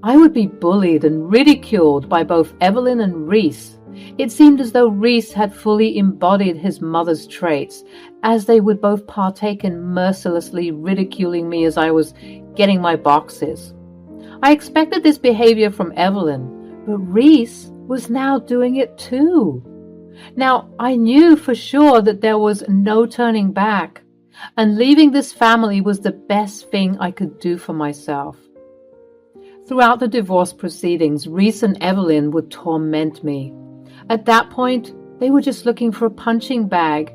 A: I would be bullied and ridiculed by both Evelyn and Reese. It seemed as though Reese had fully embodied his mother's traits, as they would both partake in mercilessly ridiculing me as I was getting my boxes. I expected this behavior from Evelyn, but Reese was now doing it too. Now, I knew for sure that there was no turning back, and leaving this family was the best thing I could do for myself. Throughout the divorce proceedings, Reese and Evelyn would torment me. At that point, they were just looking for a punching bag.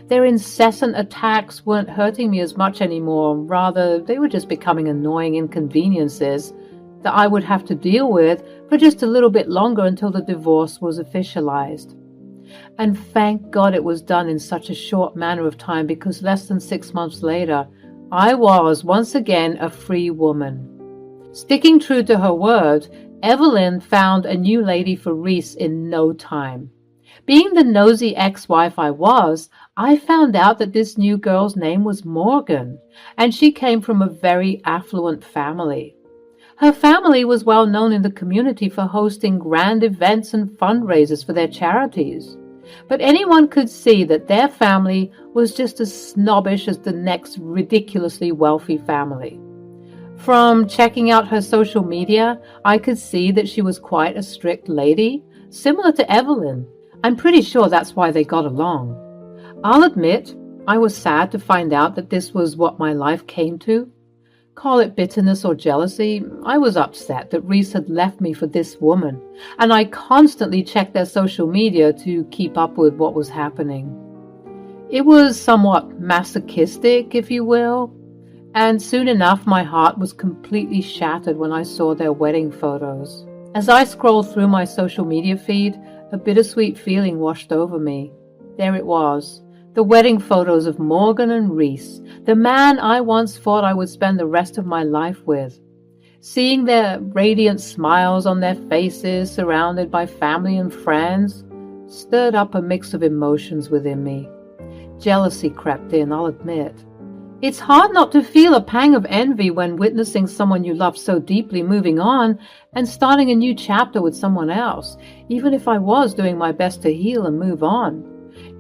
A: Their incessant attacks weren't hurting me as much anymore. Rather, they were just becoming annoying inconveniences that I would have to deal with for just a little bit longer until the divorce was officialized. And thank God it was done in such a short manner of time, because less than 6 months later, I was once again a free woman. Sticking true to her word, Evelyn found a new lady for Reese in no time. Being the nosy ex-wife I was, I found out that this new girl's name was Morgan, and she came from a very affluent family. Her family was well known in the community for hosting grand events and fundraisers for their charities. But anyone could see that their family was just as snobbish as the next ridiculously wealthy family. From checking out her social media, I could see that she was quite a strict lady, similar to Evelyn. I'm pretty sure that's why they got along. I'll admit, I was sad to find out that this was what my life came to. Call it bitterness or jealousy, I was upset that Reese had left me for this woman, and I constantly checked their social media to keep up with what was happening. It was somewhat masochistic, if you will, and soon enough my heart was completely shattered when I saw their wedding photos. As I scrolled through my social media feed, a bittersweet feeling washed over me. There it was, the wedding photos of Morgan and Reese, the man I once thought I would spend the rest of my life with. Seeing their radiant smiles on their faces, surrounded by family and friends, stirred up a mix of emotions within me. Jealousy crept in, I'll admit. It's hard not to feel a pang of envy when witnessing someone you love so deeply moving on and starting a new chapter with someone else, even if I was doing my best to heal and move on.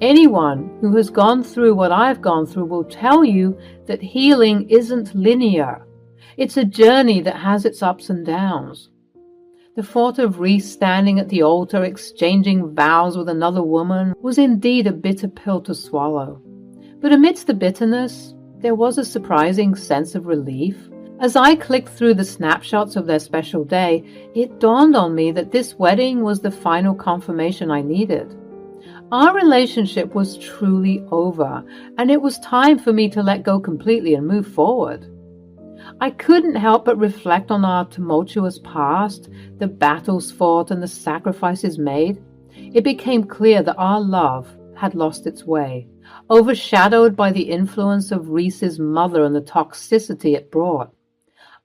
A: Anyone who has gone through what I've gone through will tell you that healing isn't linear. It's a journey that has its ups and downs. The thought of Reese standing at the altar exchanging vows with another woman was indeed a bitter pill to swallow. But amidst the bitterness, there was a surprising sense of relief. As I clicked through the snapshots of their special day, it dawned on me that this wedding was the final confirmation I needed. Our relationship was truly over, and it was time for me to let go completely and move forward. I couldn't help but reflect on our tumultuous past, the battles fought and the sacrifices made. It became clear that our love had lost its way, overshadowed by the influence of Reese's mother and the toxicity it brought.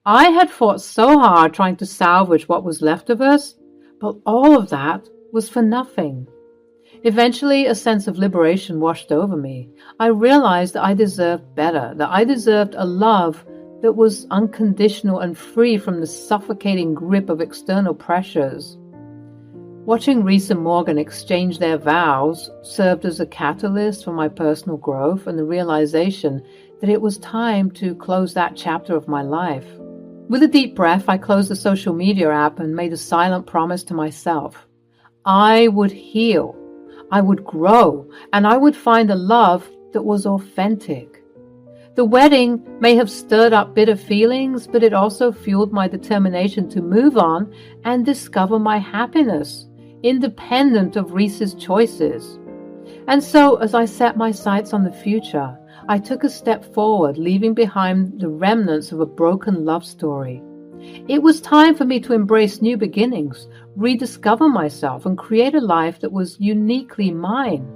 A: I had fought so hard trying to salvage what was left of us, but all of that was for nothing. Eventually, a sense of liberation washed over me. I realized that I deserved better, that I deserved a love that was unconditional and free from the suffocating grip of external pressures. Watching Reese and Morgan exchange their vows served as a catalyst for my personal growth and the realization that it was time to close that chapter of my life. With a deep breath, I closed the social media app and made a silent promise to myself. I would heal, I would grow, and I would find a love that was authentic. The wedding may have stirred up bitter feelings, but it also fueled my determination to move on and discover my happiness, independent of Reese's choices. And so, as I set my sights on the future, I took a step forward, leaving behind the remnants of a broken love story. It was time for me to embrace new beginnings, rediscover myself, and create a life that was uniquely mine.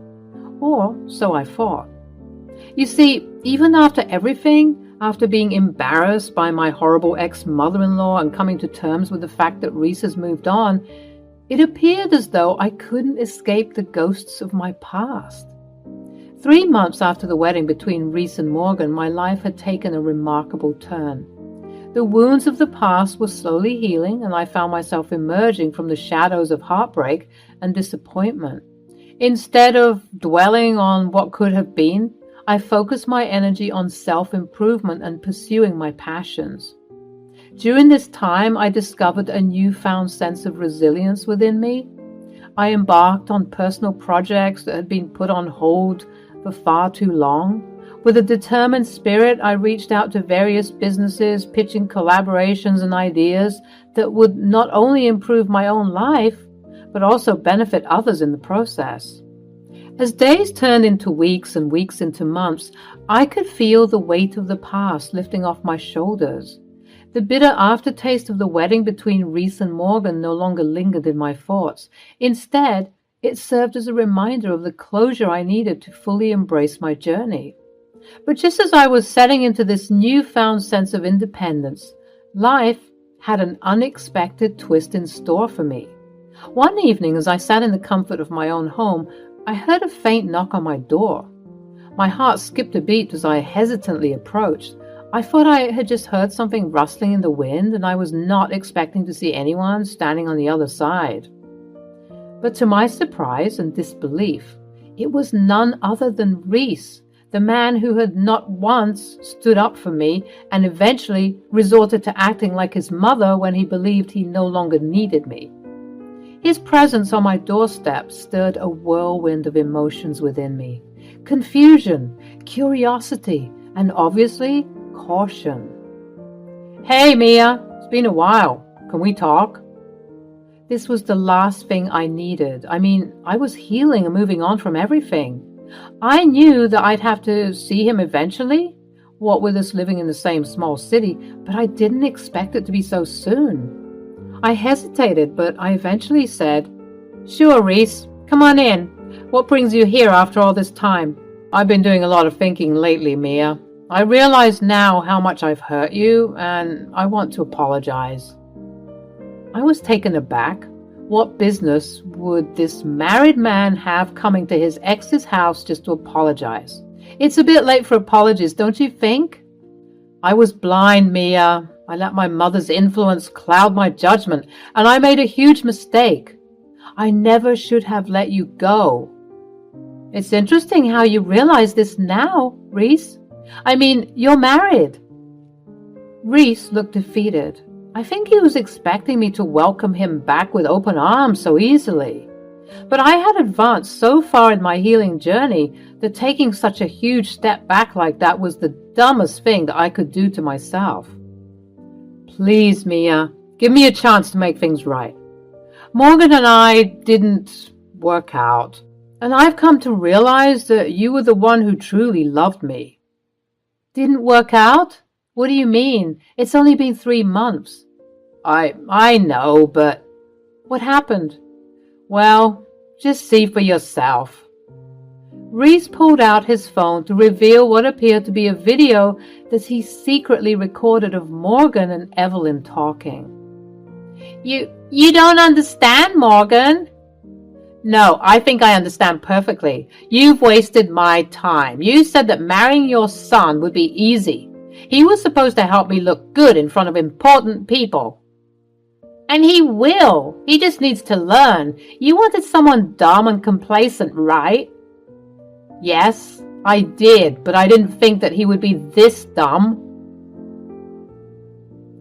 A: Or so I thought. You see, even after everything, after being embarrassed by my horrible ex-mother-in-law and coming to terms with the fact that Reese has moved on, it appeared as though I couldn't escape the ghosts of my past. 3 months after the wedding between Reese and Morgan, my life had taken a remarkable turn. The wounds of the past were slowly healing, and I found myself emerging from the shadows of heartbreak and disappointment. Instead of dwelling on what could have been, I focused my energy on self-improvement and pursuing my passions. During this time, I discovered a newfound sense of resilience within me. I embarked on personal projects that had been put on hold for far too long. With a determined spirit, I reached out to various businesses, pitching collaborations and ideas that would not only improve my own life, but also benefit others in the process. As days turned into weeks and weeks into months, I could feel the weight of the past lifting off my shoulders. The bitter aftertaste of the wedding between Reese and Morgan no longer lingered in my thoughts. Instead, it served as a reminder of the closure I needed to fully embrace my journey. But just as I was setting into this newfound sense of independence, life had an unexpected twist in store for me. One evening, as I sat in the comfort of my own home, I heard a faint knock on my door. My heart skipped a beat as I hesitantly approached. I thought I had just heard something rustling in the wind, and I was not expecting to see anyone standing on the other side. But to my surprise and disbelief, it was none other than Reese, the man who had not once stood up for me and eventually resorted to acting like his mother when he believed he no longer needed me. His presence on my doorstep stirred a whirlwind of emotions within me. Confusion, curiosity, and obviously, caution. "Hey, Mia, it's been a while. Can we talk?" This was the last thing I needed. I was healing and moving on from everything. I knew that I'd have to see him eventually, what with us living in the same small city, but I didn't expect it to be so soon. I hesitated, but I eventually said, "Sure, Reese, come on in. What brings you here after all this time?" "I've been doing a lot of thinking lately, Mia. I realize now how much I've hurt you, and I want to apologize." I was taken aback. What business would this married man have coming to his ex's house just to apologize? It's a bit late for apologies, don't you think? I was blind, Mia. I let my mother's influence cloud my judgment, and I made a huge mistake. I never should have let you go. It's interesting how you realize this now, Reese. You're married. Reese looked defeated. I think he was expecting me to welcome him back with open arms so easily. But I had advanced so far in my healing journey that taking such a huge step back like that was the dumbest thing that I could do to myself. Please, Mia, give me a chance to make things right. Morgan and I didn't work out, and I've come to realize that you were the one who truly loved me. Didn't work out? What do you mean? It's only been 3 months. I know, but what happened? Well, just see for yourself. Reese pulled out his phone to reveal what appeared to be a video that he secretly recorded of Morgan and Evelyn talking. You don't understand, Morgan. No, I think I understand perfectly. You've wasted my time. You said that marrying your son would be easy. He was supposed to help me look good in front of important people. And he will. He just needs to learn. You wanted someone dumb and complacent, right? Yes, I did, but I didn't think that he would be this dumb.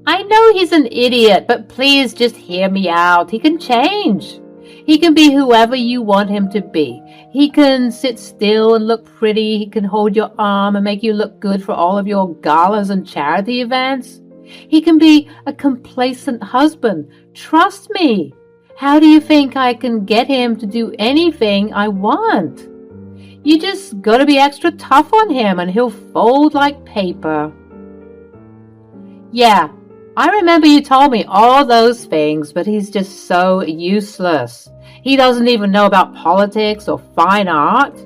A: I know he's an idiot, but please just hear me out. He can change. He can be whoever you want him to be. He can sit still and look pretty. He can hold your arm and make you look good for all of your galas and charity events. He can be a complacent husband. Trust me. How do you think I can get him to do anything I want? You just gotta be extra tough on him and he'll fold like paper. Yeah, I remember you told me all those things, but he's just so useless. He doesn't even know about politics or fine art.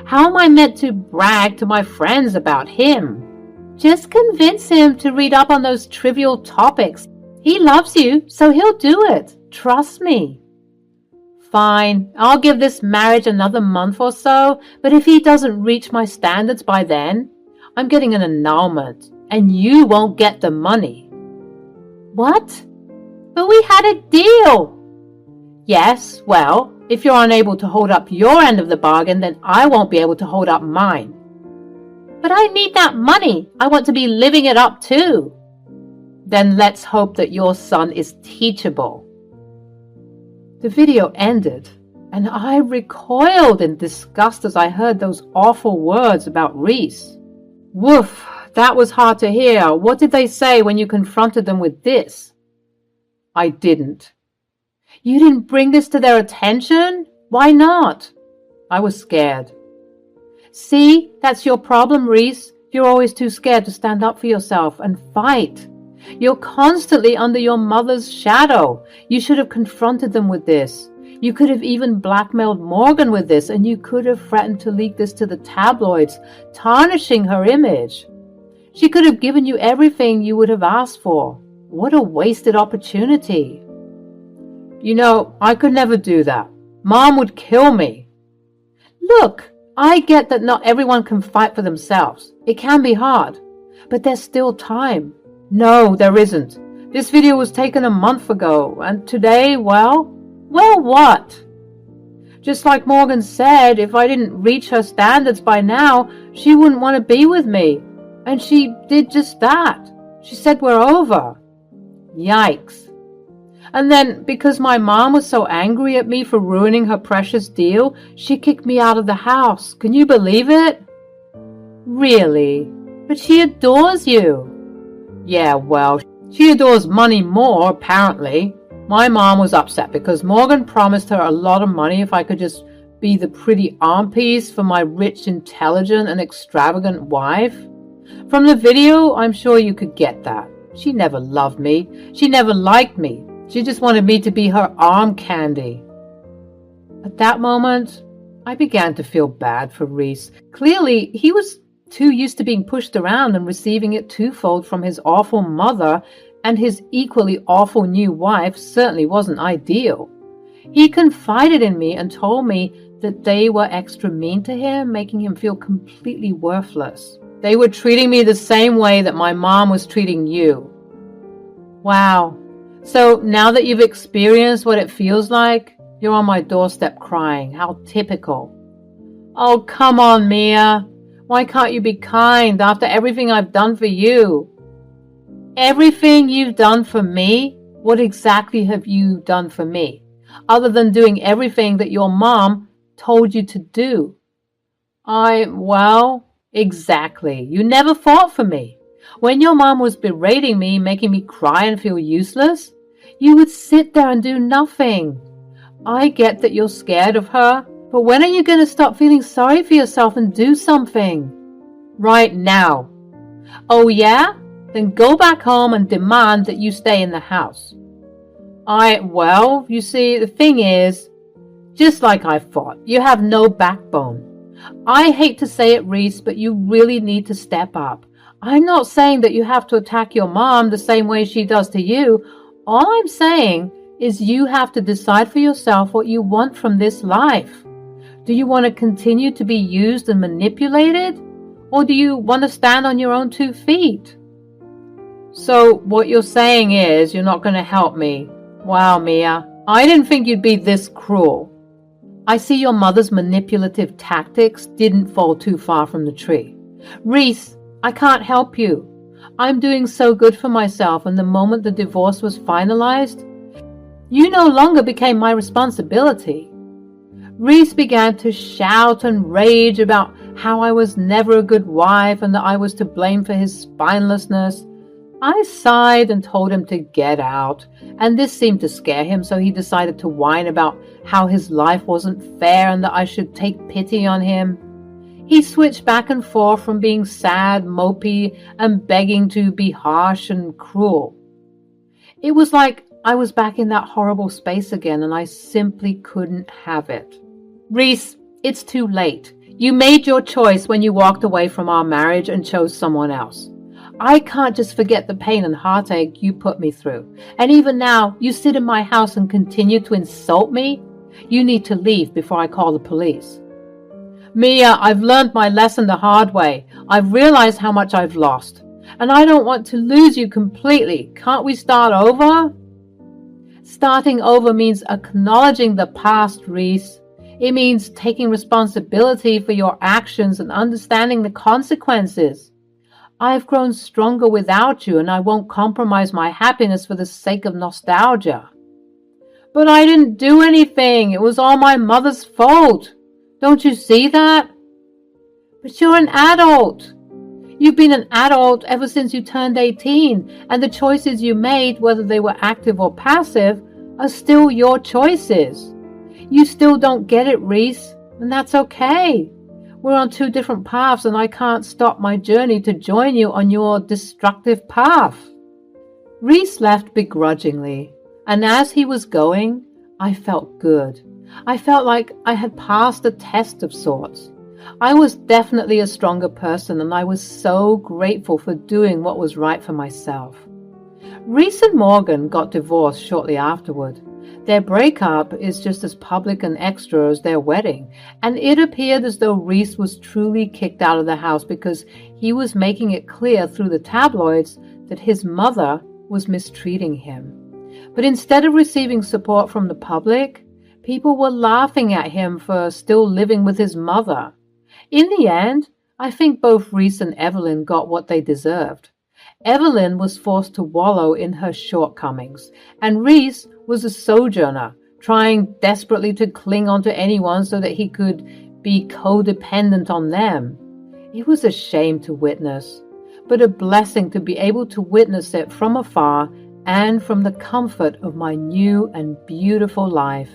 A: How am I meant to brag to my friends about him? Just convince him to read up on those trivial topics. He loves you, so he'll do it. Trust me. Fine, I'll give this marriage another month or so, but if he doesn't reach my standards by then, I'm getting an annulment, and you won't get the money. What? But we had a deal. Yes, well, if you're unable to hold up your end of the bargain, then I won't be able to hold up mine. But I need that money. I want to be living it up too. Then let's hope that your son is teachable. The video ended, and I recoiled in disgust as I heard those awful words about Reese. Woof, that was hard to hear. What did they say when you confronted them with this? I didn't. You didn't bring this to their attention? Why not? I was scared. See, that's your problem, Reese. You're always too scared to stand up for yourself and fight. You're constantly under your mother's shadow. You should have confronted them with this. You could have even blackmailed Morgan with this, and you could have threatened to leak this to the tabloids, tarnishing her image. She could have given you everything you would have asked for. What a wasted opportunity. You know, I could never do that. Mom would kill me. Look, I get that not everyone can fight for themselves. It can be hard. But there's still time. No, there isn't. This video was taken a month ago, and today, well, what? Just like Morgan said, if I didn't reach her standards by now, she wouldn't want to be with me. And she did just that. She said we're over. Yikes. And then, because my mom was so angry at me for ruining her precious deal, she kicked me out of the house. Can you believe it? Really? But she adores you. Yeah, well, she adores money more, apparently. My mom was upset because Morgan promised her a lot of money if I could just be the pretty arm piece for my rich, intelligent, and extravagant wife. From the video, I'm sure you could get that. She never loved me. She never liked me. She just wanted me to be her arm candy. At that moment, I began to feel bad for Reese. Clearly, he was too used to being pushed around and receiving it twofold from his awful mother, and his equally awful new wife certainly wasn't ideal. He confided in me and told me that they were extra mean to him, making him feel completely worthless. They were treating me the same way that my mom was treating you. Wow. So now that you've experienced what it feels like, you're on my doorstep crying. How typical. Oh, come on, Mia. Why can't you be kind after everything I've done for you? Everything you've done for me? What exactly have you done for me? Other than doing everything that your mom told you to do. Well, exactly. You never fought for me. When your mom was berating me, making me cry and feel useless, you would sit there and do nothing. I get that you're scared of her, but when are you going to stop feeling sorry for yourself and do something? Right now. Oh yeah? Then go back home and demand that you stay in the house. Well, you see, the thing is, just like I thought, you have no backbone. I hate to say it, Reese, but you really need to step up. I'm not saying that you have to attack your mom the same way she does to you. All I'm saying is you have to decide for yourself what you want from this life. Do you want to continue to be used and manipulated? Or do you want to stand on your own 2 feet? So what you're saying is you're not going to help me. Wow, Mia, I didn't think you'd be this cruel. I see your mother's manipulative tactics didn't fall too far from the tree. Reese, I can't help you. I'm doing so good for myself, and the moment the divorce was finalized, you no longer became my responsibility. Reese began to shout and rage about how I was never a good wife and that I was to blame for his spinelessness. I sighed and told him to get out, and this seemed to scare him, so he decided to whine about how his life wasn't fair and that I should take pity on him. He switched back and forth from being sad, mopey, and begging to be harsh and cruel. It was like I was back in that horrible space again, and I simply couldn't have it. Reese, it's too late. You made your choice when you walked away from our marriage and chose someone else. I can't just forget the pain and heartache you put me through. And even now, you sit in my house and continue to insult me? You need to leave before I call the police. Mia, I've learned my lesson the hard way. I've realized how much I've lost. And I don't want to lose you completely. Can't we start over? Starting over means acknowledging the past, Reese. It means taking responsibility for your actions and understanding the consequences. I've grown stronger without you, and I won't compromise my happiness for the sake of nostalgia. But I didn't do anything. It was all my mother's fault. Don't you see that? But you're an adult. You've been an adult ever since you turned 18, and the choices you made, whether they were active or passive, are still your choices. You still don't get it, Reese, and that's okay. We're on two different paths, and I can't stop my journey to join you on your destructive path. Reese left begrudgingly, and as he was going, I felt good. I felt like I had passed a test of sorts. I was definitely a stronger person, and I was so grateful for doing what was right for myself. Reese and Morgan got divorced shortly afterward. Their breakup is just as public and extra as their wedding, and it appeared as though Reese was truly kicked out of the house because he was making it clear through the tabloids that his mother was mistreating him. But instead of receiving support from the public, people were laughing at him for still living with his mother. In the end, I think both Reese and Evelyn got what they deserved. Evelyn was forced to wallow in her shortcomings, and Reese was a sojourner, trying desperately to cling onto anyone so that he could be codependent on them. It was a shame to witness, but a blessing to be able to witness it from afar and from the comfort of my new and beautiful life.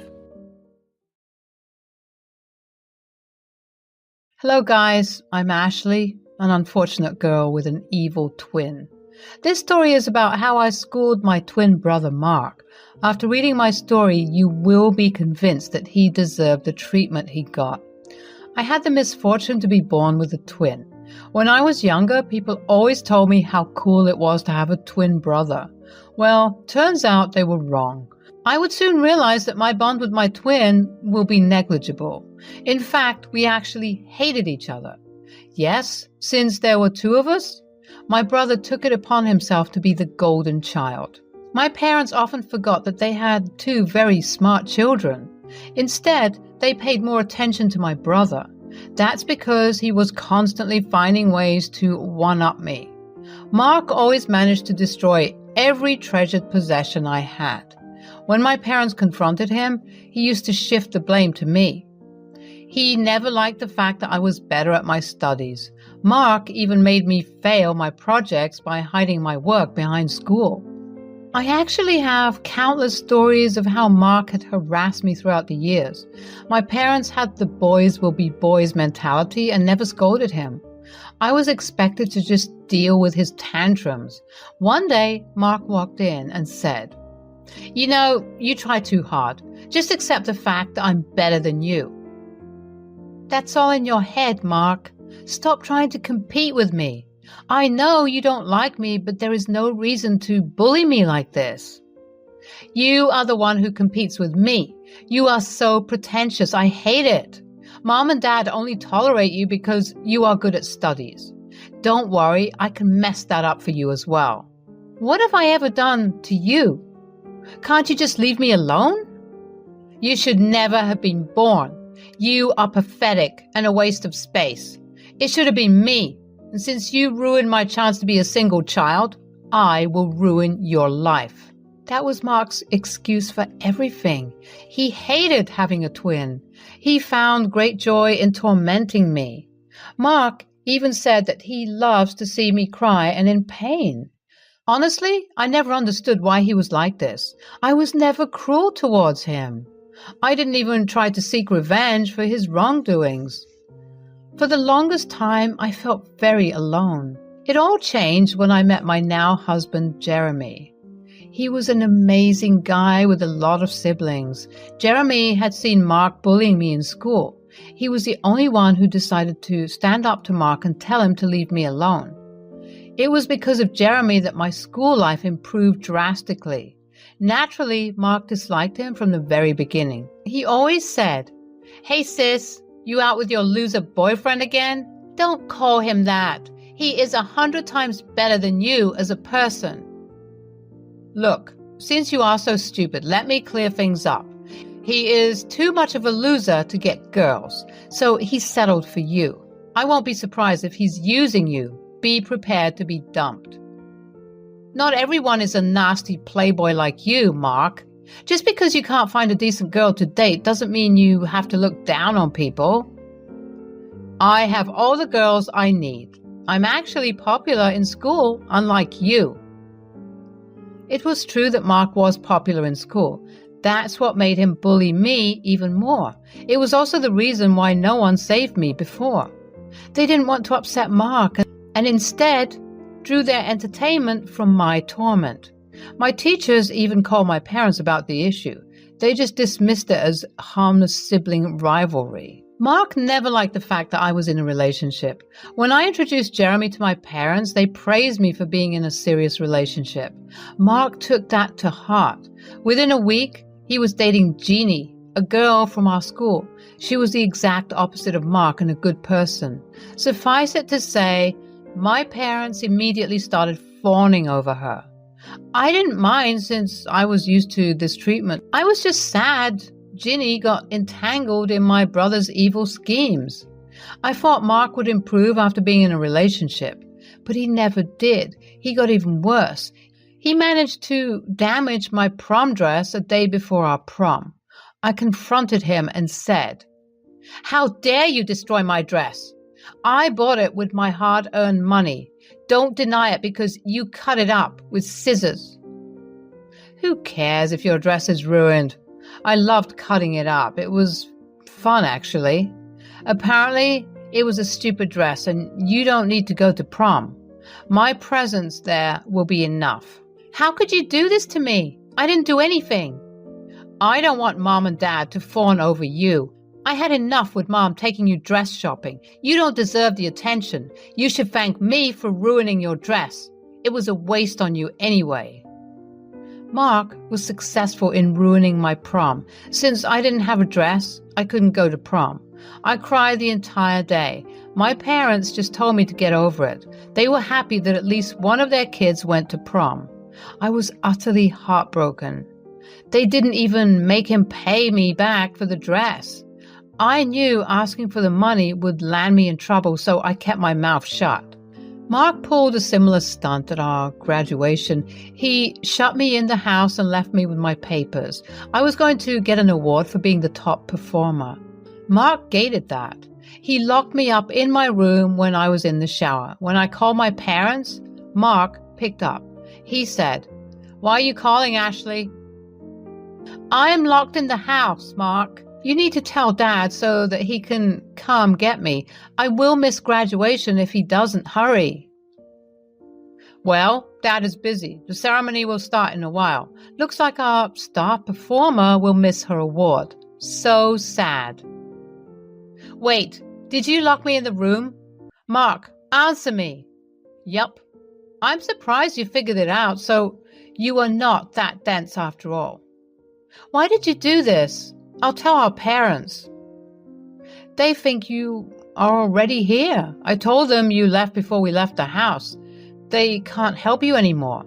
A: Hello guys, I'm Ashley, an unfortunate girl with an evil twin. This story is about how I schooled my twin brother Mark. After reading my story, you will be convinced that he deserved the treatment he got. I had the misfortune to be born with a twin. When I was younger, people always told me how cool it was to have a twin brother. Well, turns out they were wrong. I would soon realize that my bond with my twin will be negligible. In fact, we actually hated each other. Yes, since there were two of us, my brother took it upon himself to be the golden child. My parents often forgot that they had two very smart children. Instead, they paid more attention to my brother. That's because he was constantly finding ways to one-up me. Mark always managed to destroy every treasured possession I had. When my parents confronted him, he used to shift the blame to me. He never liked the fact that I was better at my studies. Mark even made me fail my projects by hiding my work behind school. I actually have countless stories of how Mark had harassed me throughout the years. My parents had the boys will be boys mentality and never scolded him. I was expected to just deal with his tantrums. One day, Mark walked in and said, "You know, you try too hard. Just accept the fact that I'm better than you." "That's all in your head, Mark. Stop trying to compete with me. I know you don't like me, but there is no reason to bully me like this." "You are the one who competes with me. You are so pretentious. I hate it. Mom and Dad only tolerate you because you are good at studies. Don't worry, I can mess that up for you as well. What have I ever done to you?" Can't you just leave me alone? You should never have been born. You are pathetic and a waste of space. It should have been me. And since you ruined my chance to be a single child, I will ruin your life. That was Mark's excuse for everything. He hated having a twin. He found great joy in tormenting me. Mark even said that he loves to see me cry and in pain. Honestly, I never understood why he was like this. I was never cruel towards him. I didn't even try to seek revenge for his wrongdoings. For the longest time, I felt very alone. It all changed when I met my now husband, Jeremy. He was an amazing guy with a lot of siblings. Jeremy had seen Mark bullying me in school. He was the only one who decided to stand up to Mark and tell him to leave me alone. It was because of Jeremy that my school life improved drastically. Naturally, Mark disliked him from the very beginning. He always said, "Hey sis, you out with your loser boyfriend again? Don't call him that. He is 100 times better than you as a person." Look, since you are so stupid, let me clear things up. He is too much of a loser to get girls, so he settled for you. I won't be surprised if he's using you. Be prepared to be dumped. Not everyone is a nasty playboy like you, Mark. Just because you can't find a decent girl to date doesn't mean you have to look down on people. I have all the girls I need. I'm actually popular in school, unlike you. It was true that Mark was popular in school. That's what made him bully me even more. It was also the reason why no one saved me before. They didn't want to upset Mark and instead drew their entertainment from my torment. My teachers even called my parents about the issue. They just dismissed it as harmless sibling rivalry. Mark never liked the fact that I was in a relationship. When I introduced Jeremy to my parents, they praised me for being in a serious relationship. Mark took that to heart. Within a week, he was dating Jeannie, a girl from our school. She was the exact opposite of Mark and a good person. Suffice it to say, my parents immediately started fawning over her. I didn't mind since I was used to this treatment. I was just sad Ginny got entangled in my brother's evil schemes. I thought Mark would improve after being in a relationship, but he never did. He got even worse. He managed to damage my prom dress a day before our prom. I confronted him and said, "How dare you destroy my dress? I bought it with my hard-earned money. Don't deny it because you cut it up with scissors." Who cares if your dress is ruined? I loved cutting it up. It was fun, actually. Apparently, it was a stupid dress, and you don't need to go to prom. My presence there will be enough. How could you do this to me? I didn't do anything. I don't want Mom and Dad to fawn over you. I had enough with Mom taking you dress shopping. You don't deserve the attention. You should thank me for ruining your dress. It was a waste on you anyway. Mark was successful in ruining my prom. Since I didn't have a dress, I couldn't go to prom. I cried the entire day. My parents just told me to get over it. They were happy that at least one of their kids went to prom. I was utterly heartbroken. They didn't even make him pay me back for the dress. I knew asking for the money would land me in trouble, so I kept my mouth shut. Mark pulled a similar stunt at our graduation. He shut me in the house and left me with my papers. I was going to get an award for being the top performer. Mark gated that. He locked me up in my room when I was in the shower. When I called my parents, Mark picked up. He said, "Why are you calling, Ashley?" "I am locked in the house, Mark. You need to tell Dad so that he can come get me. I will miss graduation if he doesn't hurry." "Well, Dad is busy. The ceremony will start in a while. Looks like our star performer will miss her award. So sad." "Wait, did you lock me in the room? Mark, answer me." "Yup. I'm surprised you figured it out, so you are not that dense after all." "Why did you do this? I'll tell our parents." "They think you are already here. I told them you left before we left the house. They can't help you anymore.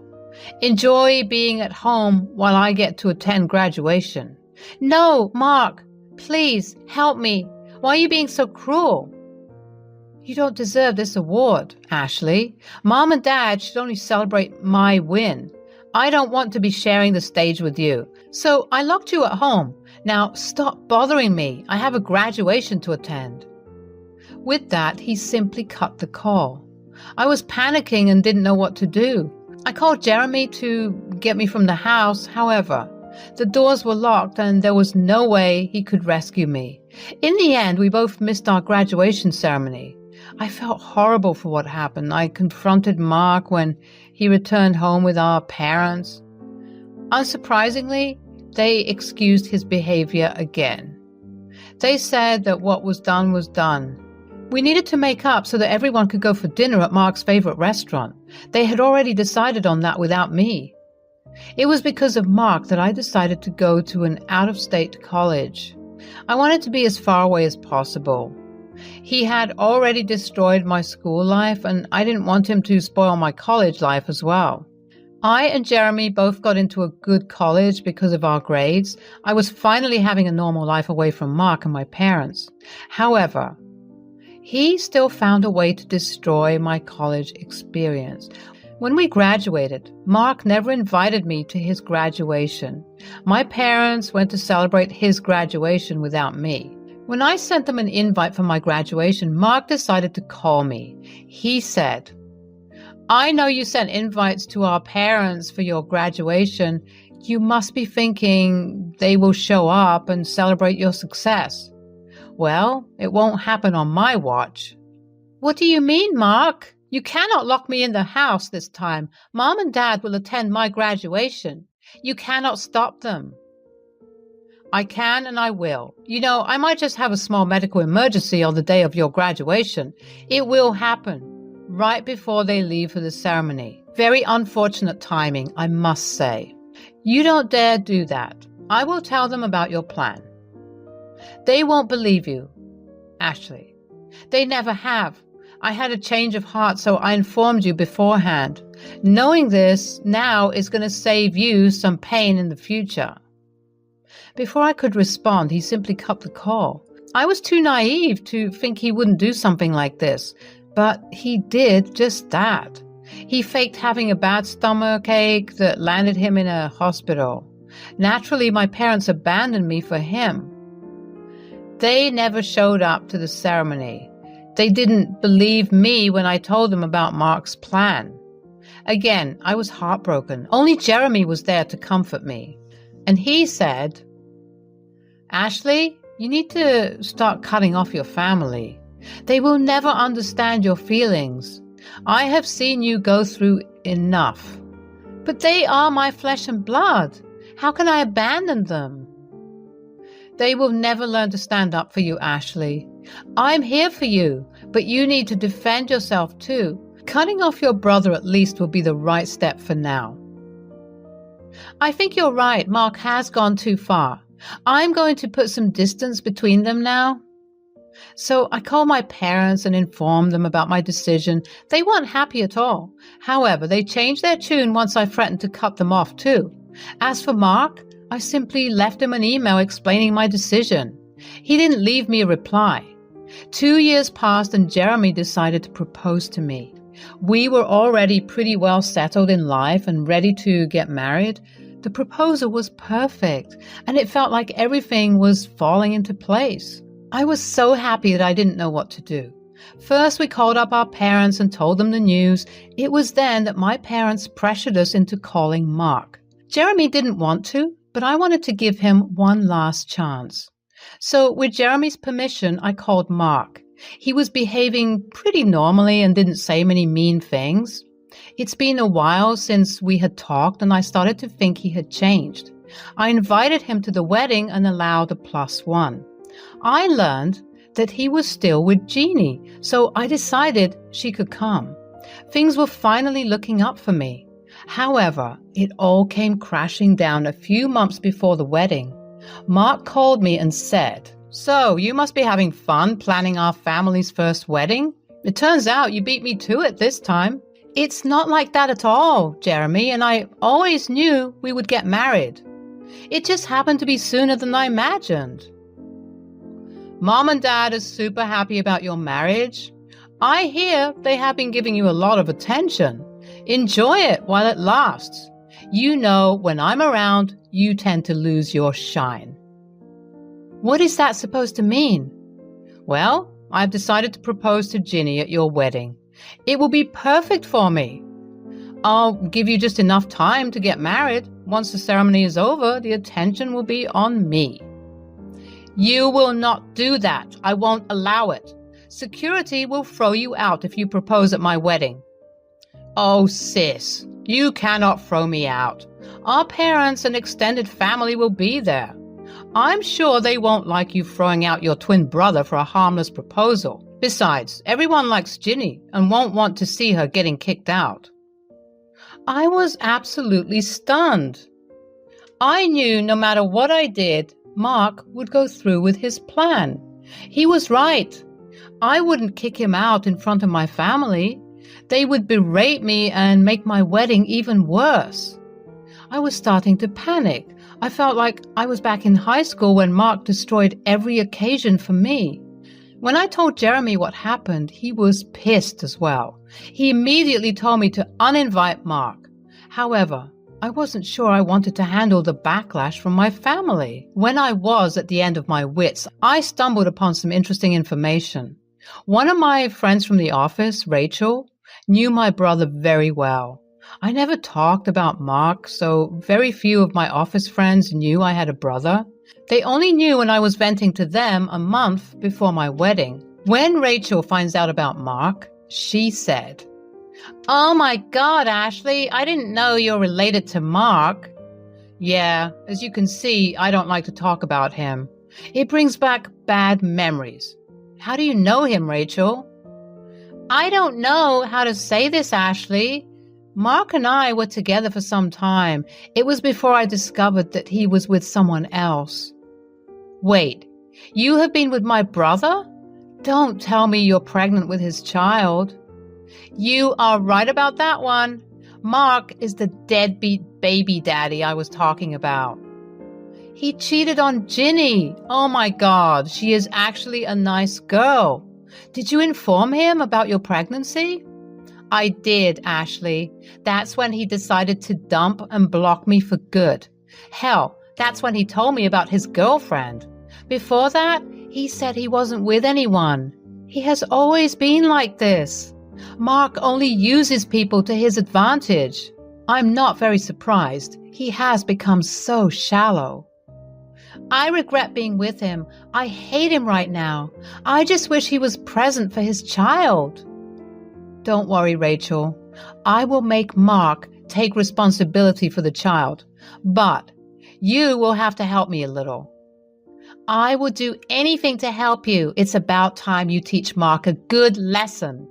A: Enjoy being at home while I get to attend graduation. No, Mark, please help me. Why are you being so cruel? You don't deserve this award, Ashley. Mom and Dad should only celebrate my win. I don't want to be sharing the stage with you. So I locked you at home. Now stop bothering me. I have a graduation to attend. With that, he simply cut the call. I was panicking and didn't know what to do. I called Jeremy to get me from the house. However, the doors were locked and there was no way he could rescue me. In the end, we both missed our graduation ceremony. I felt horrible for what happened. I confronted Mark when he returned home with our parents. Unsurprisingly, they excused his behavior again. They said that what was done was done. We needed to make up so that everyone could go for dinner at Mark's favorite restaurant. They had already decided on that without me. It was because of Mark that I decided to go to an out-of-state college. I wanted to be as far away as possible. He had already destroyed my school life, and I didn't want him to spoil my college life as well. I and Jeremy both got into a good college because of our grades. I was finally having a normal life away from Mark and my parents. However, he still found a way to destroy my college experience. When we graduated, Mark never invited me to his graduation. My parents went to celebrate his graduation without me. When I sent them an invite for my graduation, Mark decided to call me. He said, "I know you sent invites to our parents for your graduation. You must be thinking they will show up and celebrate your success. Well, it won't happen on my watch." "What do you mean, Mark? You cannot lock me in the house this time. Mom and Dad will attend my graduation. You cannot stop them." "I can and I will. You know, I might just have a small medical emergency on the day of your graduation. It will happen right before they leave for the ceremony. Very unfortunate timing, I must say. You don't dare do that. I will tell them about your plan." "They won't believe you, Ashley. They never have. I had a change of heart, so I informed you beforehand. Knowing this now is going to save you some pain in the future." Before I could respond, he simply cut the call. I was too naive to think he wouldn't do something like this, but he did just that. He faked having a bad stomachache that landed him in a hospital. Naturally, my parents abandoned me for him. They never showed up to the ceremony. They didn't believe me when I told them about Mark's plan. Again, I was heartbroken. Only Jeremy was there to comfort me. And he said, "Ashley, you need to start cutting off your family. They will never understand your feelings. I have seen you go through enough. But they are my flesh and blood. How can I abandon them?" "They will never learn to stand up for you, Ashley. I'm here for you, but you need to defend yourself too. Cutting off your brother at least will be the right step for now." "I think you're right. Mark has gone too far. I'm going to put some distance between them now." So I called my parents and informed them about my decision. They weren't happy at all. However, they changed their tune once I threatened to cut them off too. As for Mark, I simply left him an email explaining my decision. He didn't leave me a reply. 2 years passed and Jeremy decided to propose to me. We were already pretty well settled in life and ready to get married. The proposal was perfect, and it felt like everything was falling into place. I was so happy that I didn't know what to do. First, we called up our parents and told them the news. It was then that my parents pressured us into calling Mark. Jeremy didn't want to, but I wanted to give him one last chance. So with Jeremy's permission, I called Mark. He was behaving pretty normally and didn't say many mean things. It's been a while since we had talked, and I started to think he had changed. I invited him to the wedding and allowed a +1. I learned that he was still with Jeannie, so I decided she could come. Things were finally looking up for me. However, it all came crashing down a few months before the wedding. Mark called me and said, "So, you must be having fun planning our family's first wedding? It turns out you beat me to it this time." It's not like that at all, Jeremy, and I always knew we would get married. It just happened to be sooner than I imagined. Mom and Dad are super happy about your marriage. I hear they have been giving you a lot of attention. Enjoy it while it lasts. You know, when I'm around, you tend to lose your shine. What is that supposed to mean? Well, I've decided to propose to Ginny at your wedding. It will be perfect for me. I'll give you just enough time to get married. Once the ceremony is over, the attention will be on me. You will not do that. I won't allow it. Security will throw you out if you propose at my wedding. Oh, sis, you cannot throw me out. Our parents and extended family will be there. I'm sure they won't like you throwing out your twin brother for a harmless proposal. Besides, everyone likes Ginny and won't want to see her getting kicked out. I was absolutely stunned. I knew no matter what I did, Mark would go through with his plan. He was right. I wouldn't kick him out in front of my family. They would berate me and make my wedding even worse. I was starting to panic. I felt like I was back in high school when Mark destroyed every occasion for me. When I told Jeremy what happened, he was pissed as well. He immediately told me to uninvite Mark. However, I wasn't sure I wanted to handle the backlash from my family. When I was at the end of my wits, I stumbled upon some interesting information. One of my friends from the office, Rachel, knew my brother very well. I never talked about Mark, so very few of my office friends knew I had a brother. They only knew when I was venting to them a month before my wedding. When Rachel finds out about Mark, she said, "Oh my God, Ashley, I didn't know you're related to Mark." Yeah, as you can see, I don't like to talk about him. It brings back bad memories. How do you know him, Rachel? I don't know how to say this, Ashley. Mark and I were together for some time. It was before I discovered that he was with someone else. Wait, you have been with my brother? Don't tell me you're pregnant with his child. You are right about that one. Mark is the deadbeat baby daddy I was talking about. He cheated on Ginny. Oh my God, she is actually a nice girl. Did you inform him about your pregnancy? I did, Ashley. That's when he decided to dump and block me for good. Hell, that's when he told me about his girlfriend. Before that, he said he wasn't with anyone. He has always been like this. Mark only uses people to his advantage. I'm not very surprised. He has become so shallow. I regret being with him. I hate him right now. I just wish he was present for his child. Don't worry, Rachel. I will make Mark take responsibility for the child, but you will have to help me a little. I will do anything to help you. It's about time you teach Mark a good lesson.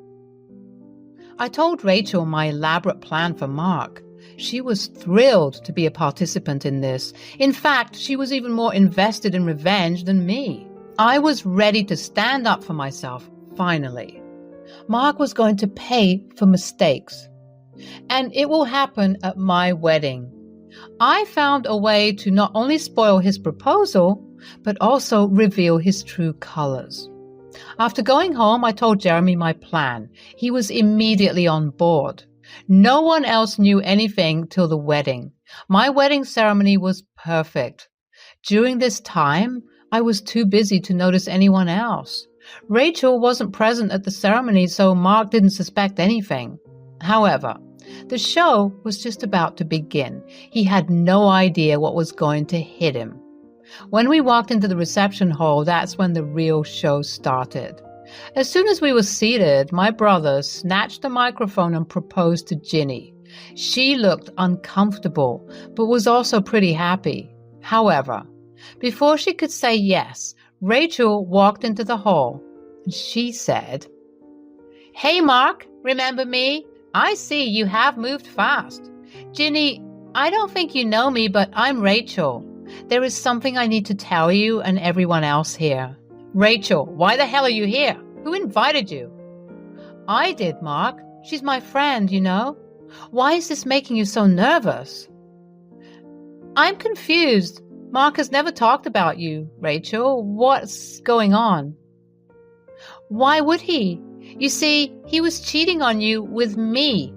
A: I told Rachel my elaborate plan for Mark. She was thrilled to be a participant in this. In fact, she was even more invested in revenge than me. I was ready to stand up for myself, finally. Mark was going to pay for mistakes. And it will happen at my wedding. I found a way to not only spoil his proposal, but also reveal his true colors. After going home, I told Jeremy my plan. He was immediately on board. No one else knew anything till the wedding. My wedding ceremony was perfect. During this time, I was too busy to notice anyone else. Rachel wasn't present at the ceremony, so Mark didn't suspect anything. However, the show was just about to begin. He had no idea what was going to hit him. When we walked into the reception hall, that's when the real show started. As soon as we were seated, my brother snatched the microphone and proposed to Ginny. She looked uncomfortable, but was also pretty happy. However, before she could say yes, Rachel walked into the hall, and she said, "Hey, Mark, remember me? I see you have moved fast. Ginny, I don't think you know me, but I'm Rachel. There is something I need to tell you and everyone else here." "Rachel, why the hell are you here? Who invited you?" "I did, Mark. She's my friend, you know. Why is this making you so nervous? I'm confused. Mark has never talked about you, Rachel. What's going on? Why would he? You see, he was cheating on you with me.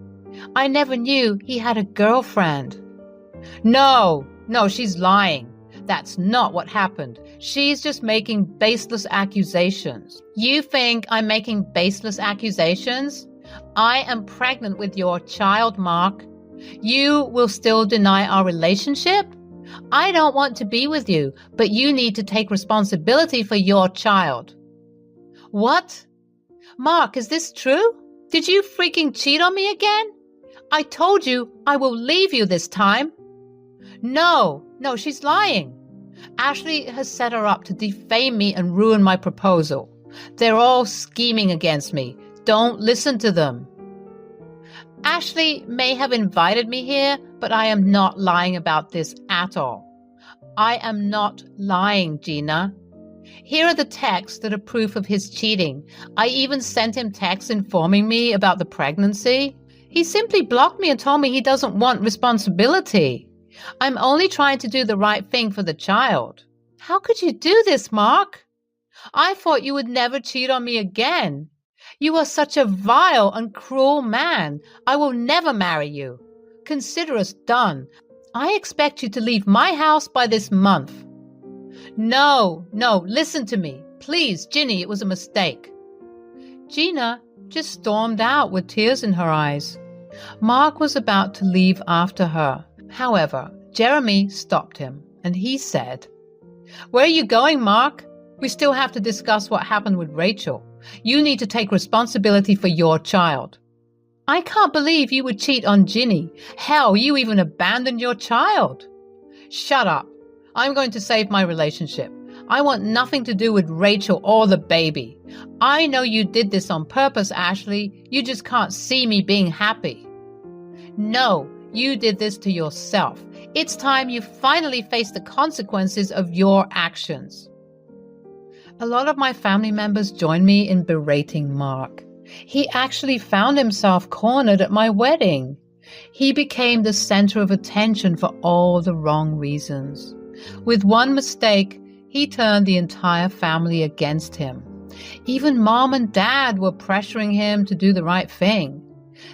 A: I never knew he had a girlfriend. No, she's lying. That's not what happened. She's just making baseless accusations. You think I'm making baseless accusations? I am pregnant with your child, Mark. You will still deny our relationship? I don't want to be with you, but you need to take responsibility for your child. What? Mark, is this true? Did you freaking cheat on me again? I told you I will leave you this time. No, she's lying. Ashley has set her up to defame me and ruin my proposal. They're all scheming against me. Don't listen to them. Ashley may have invited me here, but I am not lying about this at all. I am not lying, Gina. Here are the texts that are proof of his cheating. I even sent him texts informing me about the pregnancy. He simply blocked me and told me he doesn't want responsibility. I'm only trying to do the right thing for the child. How could you do this, Mark? I thought you would never cheat on me again. You are such a vile and cruel man. I will never marry you. Consider us done. I expect you to leave my house by this month. No, listen to me. Please, Ginny, it was a mistake. Gina just stormed out with tears in her eyes. Mark was about to leave after her. However, Jeremy stopped him, and he said, "Where are you going, Mark? We still have to discuss what happened with Rachel. You need to take responsibility for your child." I can't believe you would cheat on Ginny. Hell, you even abandoned your child. Shut up. I'm going to save my relationship. I want nothing to do with Rachel or the baby. I know you did this on purpose, Ashley. You just can't see me being happy. No, you did this to yourself. It's time you finally face the consequences of your actions. A lot of my family members joined me in berating Mark. He actually found himself cornered at my wedding. He became the center of attention for all the wrong reasons. With one mistake, he turned the entire family against him. Even Mom and Dad were pressuring him to do the right thing.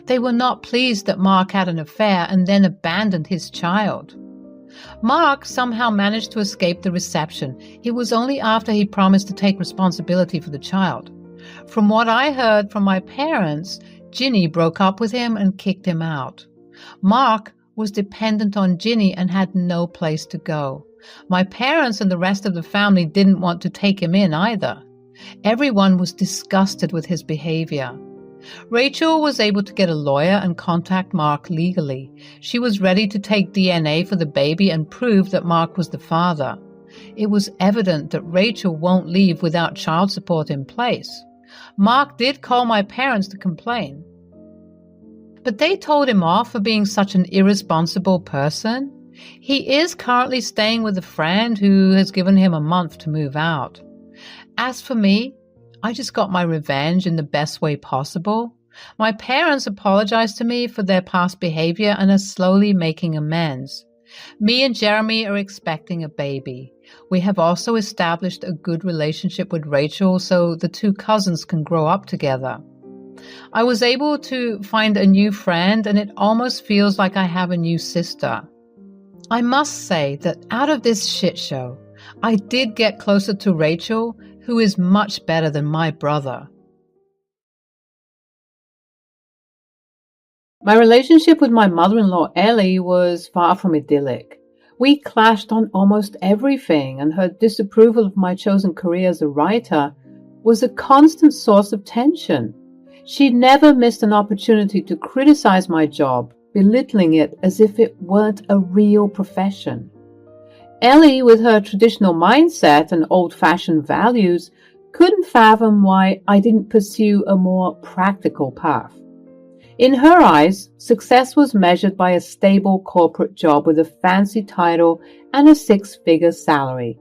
A: They were not pleased that Mark had an affair and then abandoned his child. Mark somehow managed to escape the reception. It was only after he promised to take responsibility for the child. From what I heard from my parents, Ginny broke up with him and kicked him out. Mark was dependent on Ginny and had no place to go. My parents and the rest of the family didn't want to take him in either. Everyone was disgusted with his behavior. Rachel was able to get a lawyer and contact Mark legally. She was ready to take DNA for the baby and prove that Mark was the father. It was evident that Rachel won't leave without child support in place. Mark did call my parents to complain, but they told him off for being such an irresponsible person. He is currently staying with a friend who has given him a month to move out. As for me, I just got my revenge in the best way possible. My parents apologized to me for their past behavior and are slowly making amends. Me and Jeremy are expecting a baby. We have also established a good relationship with Rachel so the two cousins can grow up together. I was able to find a new friend and it almost feels like I have a new sister. I must say that out of this shit show, I did get closer to Rachel, who is much better than my brother. My relationship with my mother-in-law, Ellie, was far from idyllic. We clashed on almost everything, and her disapproval of my chosen career as a writer was a constant source of tension. She never missed an opportunity to criticize my job, belittling it as if it weren't a real profession. Ellie, with her traditional mindset and old-fashioned values, couldn't fathom why I didn't pursue a more practical path. In her eyes, success was measured by a stable corporate job with a fancy title and a six-figure salary.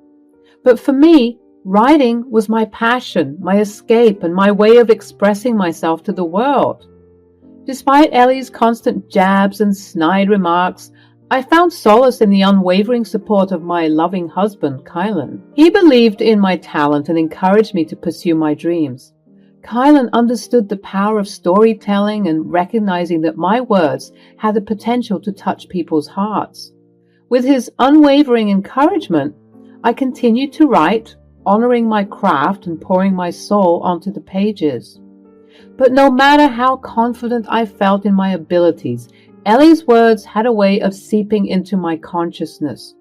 A: But for me, writing was my passion, my escape, and my way of expressing myself to the world. Despite Ellie's constant jabs and snide remarks, I found solace in the unwavering support of my loving husband, Kylan. He believed in my talent and encouraged me to pursue my dreams. Kylan understood the power of storytelling and recognizing that my words had the potential to touch people's hearts. With his unwavering encouragement, I continued to write, honoring my craft and pouring my soul onto the pages. But no matter how confident I felt in my abilities, Ellie's words had a way of seeping into my consciousness.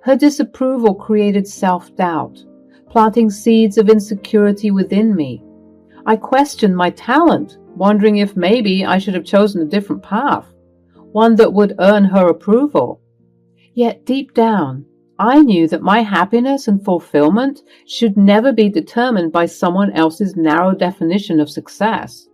A: Her disapproval created self-doubt, planting seeds of insecurity within me. I questioned my talent, wondering if maybe I should have chosen a different path, one that would earn her approval. Yet deep down, I knew that my happiness and fulfillment should never be determined by someone else's narrow definition of success.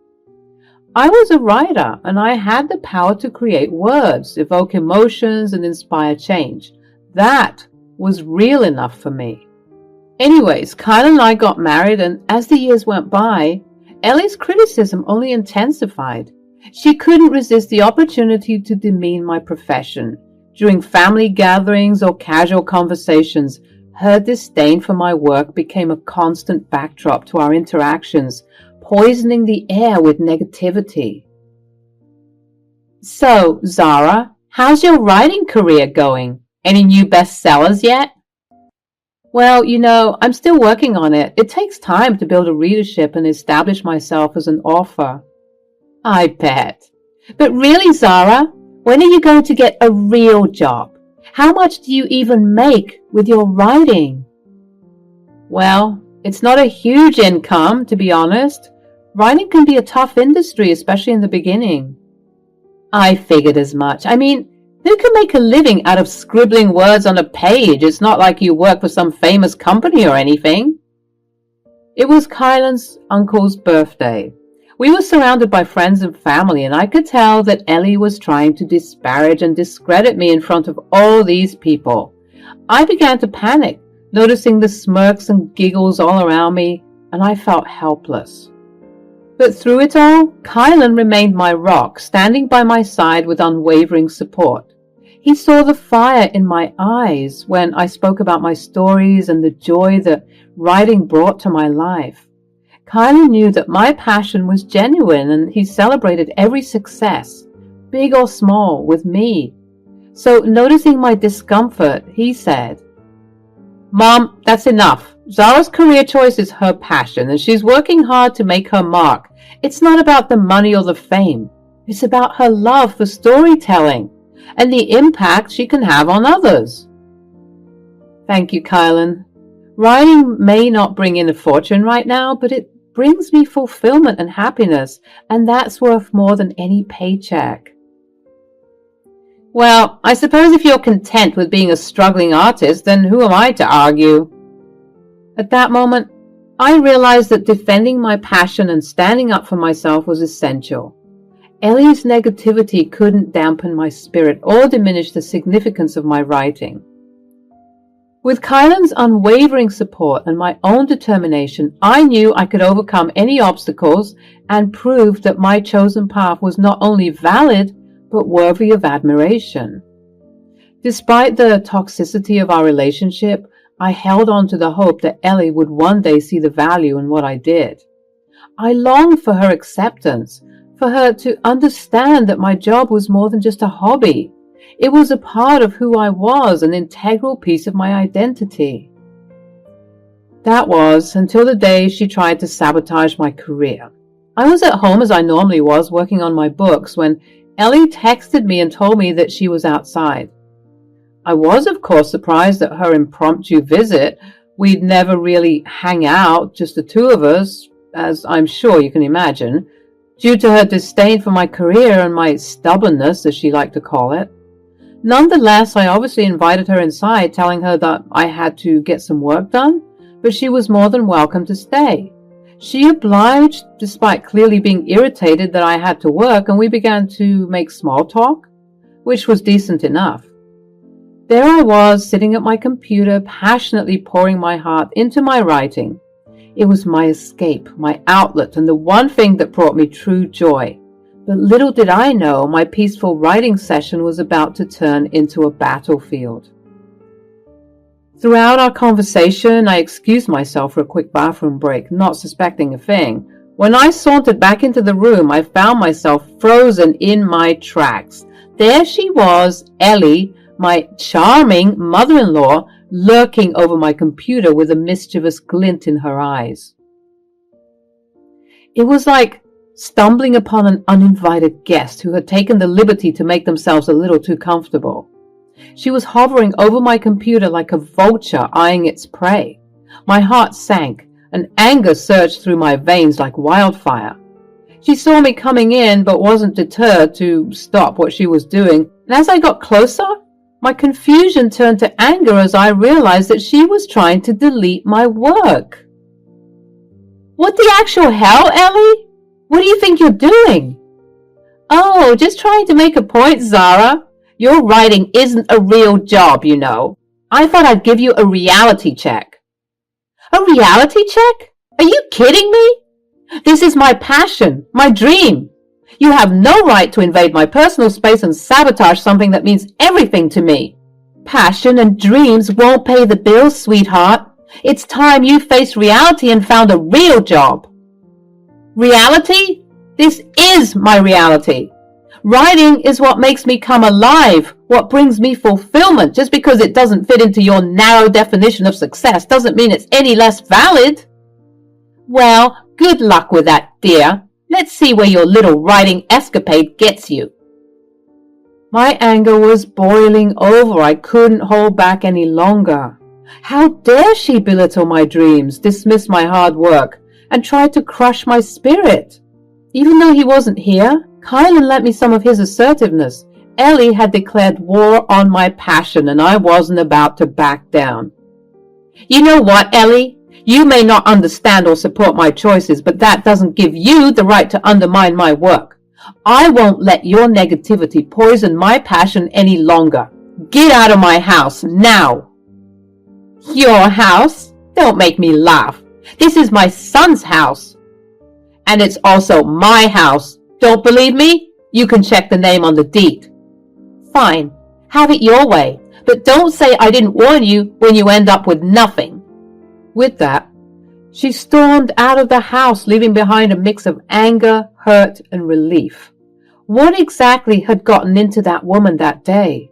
A: I was a writer, and I had the power to create words, evoke emotions, and inspire change. That was real enough for me. Anyways, Kyle and I got married, and as the years went by, Ellie's criticism only intensified. She couldn't resist the opportunity to demean my profession. During family gatherings or casual conversations, her disdain for my work became a constant backdrop to our interactions, poisoning the air with negativity. So, Zara, how's your writing career going? Any new bestsellers yet? Well, I'm still working on it. It takes time to build a readership and establish myself as an author. I bet. But really, Zara, when are you going to get a real job? How much do you even make with your writing? Well, it's not a huge income, to be honest. Writing can be a tough industry, especially in the beginning. I figured as much. I mean, who can make a living out of scribbling words on a page? It's not like you work for some famous company or anything. It was Kylan's uncle's birthday. We were surrounded by friends and family, and I could tell that Ellie was trying to disparage and discredit me in front of all these people. I began to panic, noticing the smirks and giggles all around me, and I felt helpless. But through it all, Kylan remained my rock, standing by my side with unwavering support. He saw the fire in my eyes when I spoke about my stories and the joy that writing brought to my life. Kylan knew that my passion was genuine, and he celebrated every success, big or small, with me. So, noticing my discomfort, he said, "Mom, that's enough. Zara's career choice is her passion, and she's working hard to make her mark. It's not about the money or the fame. It's about her love for storytelling and the impact she can have on others." Thank you, Kylan. Writing may not bring in a fortune right now, but it brings me fulfillment and happiness, and that's worth more than any paycheck. Well, I suppose if you're content with being a struggling artist, then who am I to argue? At that moment, I realized that defending my passion and standing up for myself was essential. Ellie's negativity couldn't dampen my spirit or diminish the significance of my writing. With Kylan's unwavering support and my own determination, I knew I could overcome any obstacles and prove that my chosen path was not only valid, but worthy of admiration. Despite the toxicity of our relationship, I held on to the hope that Ellie would one day see the value in what I did. I longed for her acceptance, for her to understand that my job was more than just a hobby. It was a part of who I was, an integral piece of my identity. That was until the day she tried to sabotage my career. I was at home as I normally was, working on my books, when Ellie texted me and told me that she was outside. I was, of course, surprised at her impromptu visit. We'd never really hang out, just the two of us, as I'm sure you can imagine, due to her disdain for my career and my stubbornness, as she liked to call it. Nonetheless, I obviously invited her inside, telling her that I had to get some work done, but she was more than welcome to stay. She obliged, despite clearly being irritated that I had to work, and we began to make small talk, which was decent enough. There I was, sitting at my computer, passionately pouring my heart into my writing. It was my escape, my outlet, and the one thing that brought me true joy. But little did I know my peaceful writing session was about to turn into a battlefield. Throughout our conversation, I excused myself for a quick bathroom break, not suspecting a thing. When I sauntered back into the room, I found myself frozen in my tracks. There she was, Ellie, my charming mother-in-law, lurking over my computer with a mischievous glint in her eyes. It was like stumbling upon an uninvited guest who had taken the liberty to make themselves a little too comfortable. She was hovering over my computer like a vulture eyeing its prey. My heart sank, and anger surged through my veins like wildfire. She saw me coming in, but wasn't deterred to stop what she was doing, and as I got closer, my confusion turned to anger as I realized that she was trying to delete my work. What the actual hell, Ellie? What do you think you're doing? Oh, just trying to make a point, Zara. Your writing isn't a real job, you know. I thought I'd give you a reality check. A reality check? Are you kidding me? This is my passion, my dream. You have no right to invade my personal space and sabotage something that means everything to me. Passion and dreams won't pay the bills, sweetheart. It's time you faced reality and found a real job. Reality? This is my reality. Writing is what makes me come alive, what brings me fulfillment. Just because it doesn't fit into your narrow definition of success doesn't mean it's any less valid. Well, good luck with that, dear. Let's see where your little writing escapade gets you. My anger was boiling over. I couldn't hold back any longer. How dare she belittle my dreams, dismiss my hard work, and try to crush my spirit? Even though he wasn't here, Kylan lent me some of his assertiveness. Ellie had declared war on my passion, and I wasn't about to back down. You know what, Ellie? You may not understand or support my choices, but that doesn't give you the right to undermine my work. I won't let your negativity poison my passion any longer. Get out of my house now. Your house? Don't make me laugh. This is my son's house. And it's also my house. Don't believe me? You can check the name on the deed. Fine. Have it your way. But don't say I didn't warn you when you end up with nothing. With that, she stormed out of the house, leaving behind a mix of anger, hurt, and relief. What exactly had gotten into that woman that day?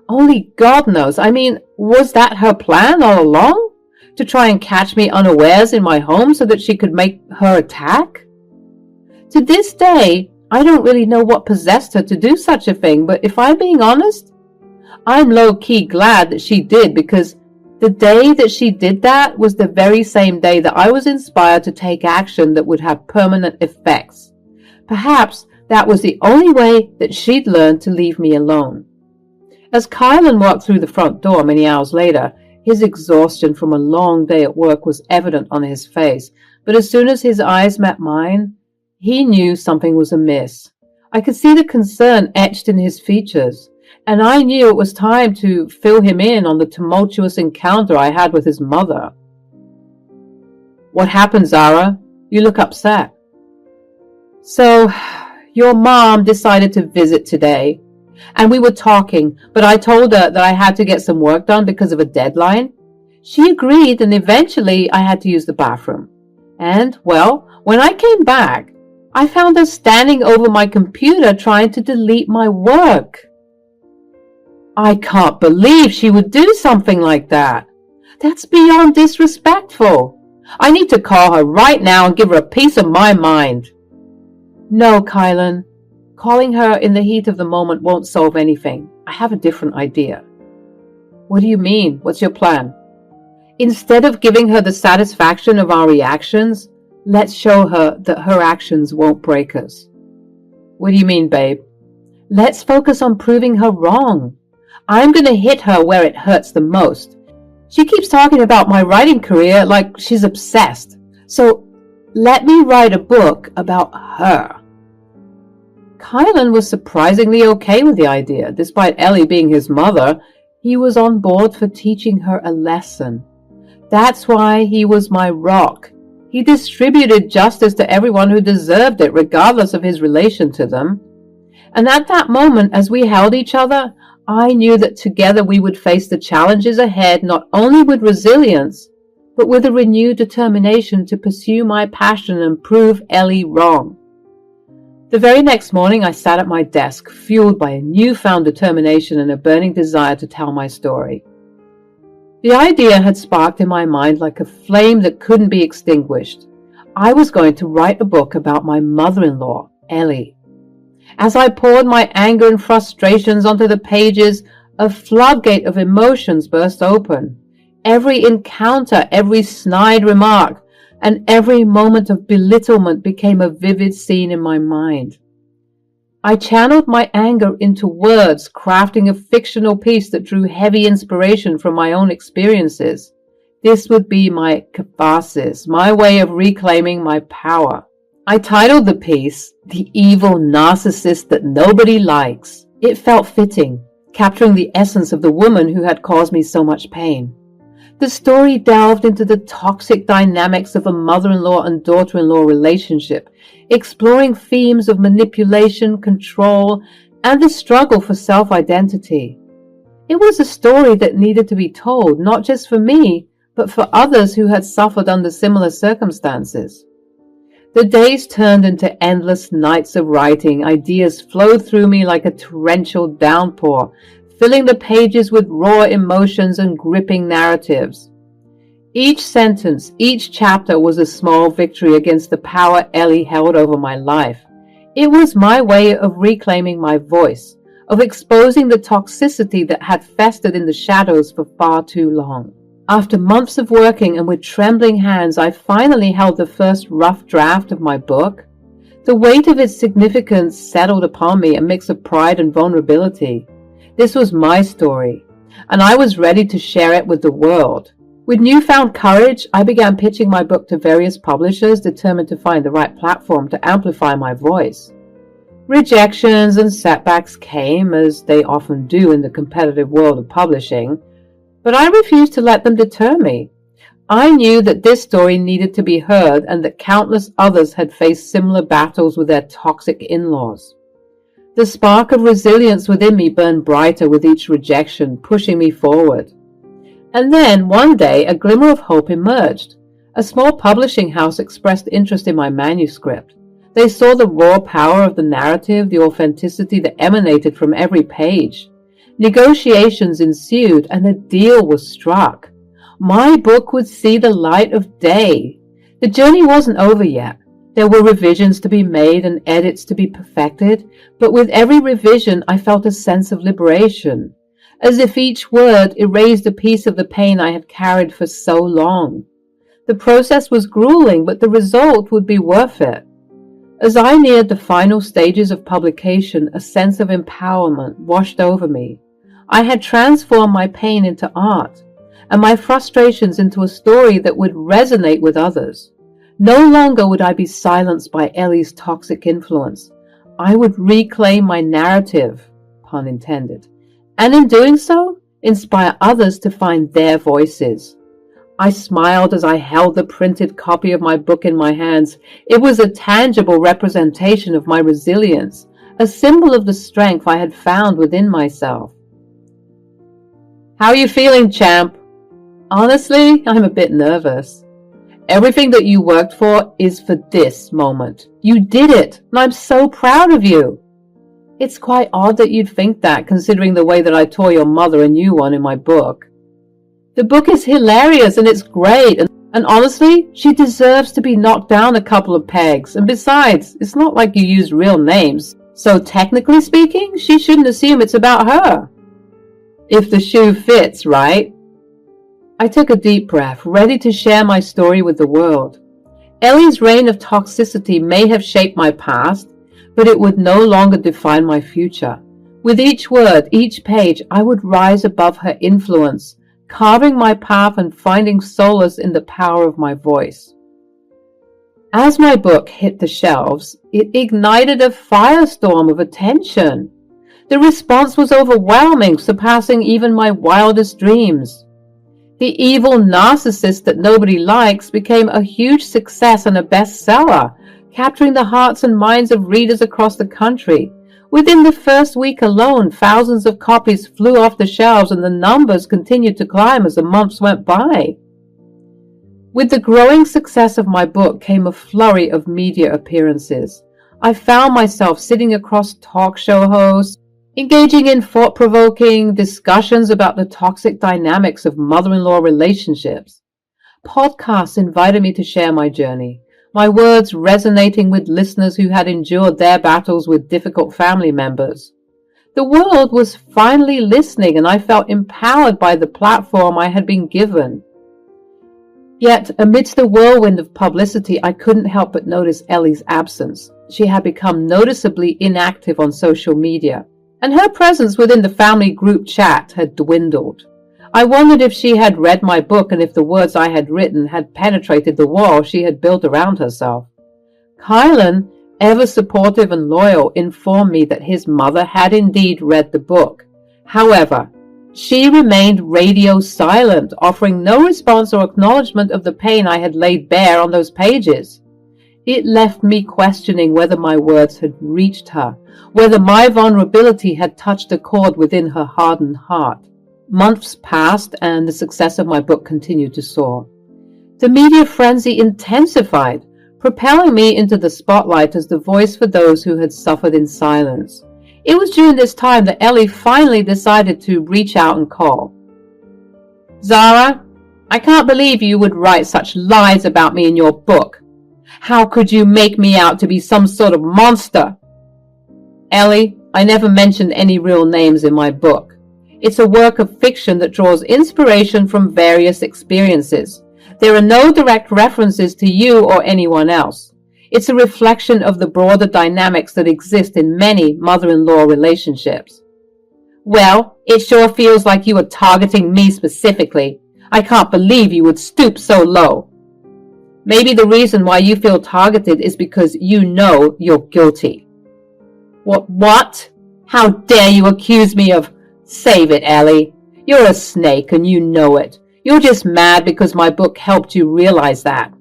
A: Only God knows. I mean, was that her plan all along? To try and catch me unawares in my home so that she could make her attack? To this day, I don't really know what possessed her to do such a thing, but if I'm being honest, I'm low-key glad that she did, because the day that she did that was the very same day that I was inspired to take action that would have permanent effects. Perhaps that was the only way that she'd learned to leave me alone. As Kylan walked through the front door many hours later, his exhaustion from a long day at work was evident on his face, but as soon as his eyes met mine, he knew something was amiss. I could see the concern etched in his features, and I knew it was time to fill him in on the tumultuous encounter I had with his mother. What happened, Zara? You look upset. So, your mom decided to visit today, and we were talking, but I told her that I had to get some work done because of a deadline. She agreed, and eventually I had to use the bathroom. And, well, when I came back, I found her standing over my computer trying to delete my work. I can't believe she would do something like that. That's beyond disrespectful. I need to call her right now and give her a piece of my mind. No, Kylan. Calling her in the heat of the moment won't solve anything. I have a different idea. What do you mean? What's your plan? Instead of giving her the satisfaction of our reactions, let's show her that her actions won't break us. What do you mean, babe? Let's focus on proving her wrong. I'm going to hit her where it hurts the most. She keeps talking about my writing career like she's obsessed. So let me write a book about her. Kylan was surprisingly okay with the idea. Despite Ellie being his mother, he was on board for teaching her a lesson. That's why he was my rock. He distributed justice to everyone who deserved it, regardless of his relation to them. And at that moment, as we held each other, I knew that together we would face the challenges ahead, not only with resilience, but with a renewed determination to pursue my passion and prove Ellie wrong. The very next morning, I sat at my desk, fueled by a newfound determination and a burning desire to tell my story. The idea had sparked in my mind like a flame that couldn't be extinguished. I was going to write a book about my mother-in-law, Ellie. As I poured my anger and frustrations onto the pages, a floodgate of emotions burst open. Every encounter, every snide remark, and every moment of belittlement became a vivid scene in my mind. I channeled my anger into words, crafting a fictional piece that drew heavy inspiration from my own experiences. This would be my catharsis, my way of reclaiming my power. I titled the piece, "The Evil Narcissist That Nobody Likes." It felt fitting, capturing the essence of the woman who had caused me so much pain. The story delved into the toxic dynamics of a mother-in-law and daughter-in-law relationship, exploring themes of manipulation, control, and the struggle for self-identity. It was a story that needed to be told, not just for me, but for others who had suffered under similar circumstances. The days turned into endless nights of writing. Ideas flowed through me like a torrential downpour, filling the pages with raw emotions and gripping narratives. Each sentence, each chapter was a small victory against the power Ellie held over my life. It was my way of reclaiming my voice, of exposing the toxicity that had festered in the shadows for far too long. After months of working and with trembling hands, I finally held the first rough draft of my book. The weight of its significance settled upon me, a mix of pride and vulnerability. This was my story, and I was ready to share it with the world. With newfound courage, I began pitching my book to various publishers, determined to find the right platform to amplify my voice. Rejections and setbacks came, as they often do in the competitive world of publishing, but I refused to let them deter me. I knew that this story needed to be heard and that countless others had faced similar battles with their toxic in-laws. The spark of resilience within me burned brighter with each rejection, pushing me forward. And then, one day, a glimmer of hope emerged. A small publishing house expressed interest in my manuscript. They saw the raw power of the narrative, the authenticity that emanated from every page. Negotiations ensued, and a deal was struck. My book would see the light of day. The journey wasn't over yet. There were revisions to be made and edits to be perfected, but with every revision I felt a sense of liberation, as if each word erased a piece of the pain I had carried for so long. The process was grueling, but the result would be worth it. As I neared the final stages of publication, a sense of empowerment washed over me. I had transformed my pain into art, and my frustrations into a story that would resonate with others. No longer would I be silenced by Ellie's toxic influence. I would reclaim my narrative, pun intended, and in doing so, inspire others to find their voices. I smiled as I held the printed copy of my book in my hands. It was a tangible representation of my resilience, a symbol of the strength I had found within myself. "How are you feeling, champ?" "Honestly, I'm a bit nervous." "Everything that you worked for is for this moment. You did it, and I'm so proud of you." "It's quite odd that you'd think that, considering the way that I tore your mother a new one in my book." "The book is hilarious and it's great, and honestly, she deserves to be knocked down a couple of pegs. And besides, it's not like you used real names, so technically speaking, she shouldn't assume it's about her." "If the shoe fits, right?" I took a deep breath, ready to share my story with the world. Ellie's reign of toxicity may have shaped my past, but it would no longer define my future. With each word, each page, I would rise above her influence, carving my path and finding solace in the power of my voice. As my book hit the shelves, it ignited a firestorm of attention. The response was overwhelming, surpassing even my wildest dreams. The Evil Narcissist That Nobody Likes became a huge success and a bestseller, capturing the hearts and minds of readers across the country. Within the first week alone, thousands of copies flew off the shelves, and the numbers continued to climb as the months went by. With the growing success of my book came a flurry of media appearances. I found myself sitting across talk show hosts, engaging in thought-provoking discussions about the toxic dynamics of mother-in-law relationships. Podcasts invited me to share my journey, my words resonating with listeners who had endured their battles with difficult family members. The world was finally listening, and I felt empowered by the platform I had been given. Yet, amidst the whirlwind of publicity, I couldn't help but notice Ellie's absence. She had become noticeably inactive on social media, and her presence within the family group chat had dwindled. I wondered if she had read my book and if the words I had written had penetrated the wall she had built around herself. Kylan, ever supportive and loyal, informed me that his mother had indeed read the book. However, she remained radio silent, offering no response or acknowledgement of the pain I had laid bare on those pages. It left me questioning whether my words had reached her, whether my vulnerability had touched a chord within her hardened heart. Months passed, and the success of my book continued to soar. The media frenzy intensified, propelling me into the spotlight as the voice for those who had suffered in silence. It was during this time that Ellie finally decided to reach out and call. "Zara, I can't believe you would write such lies about me in your book. How could you make me out to be some sort of monster?" "Ellie, I never mentioned any real names in my book. It's a work of fiction that draws inspiration from various experiences. There are no direct references to you or anyone else. It's a reflection of the broader dynamics that exist in many mother-in-law relationships." "Well, it sure feels like you are targeting me specifically. I can't believe you would stoop so low." "Maybe the reason why you feel targeted is because you know you're guilty." What? How dare you accuse me of... Save it, Ellie. You're a snake and you know it. You're just mad because my book helped you realize that.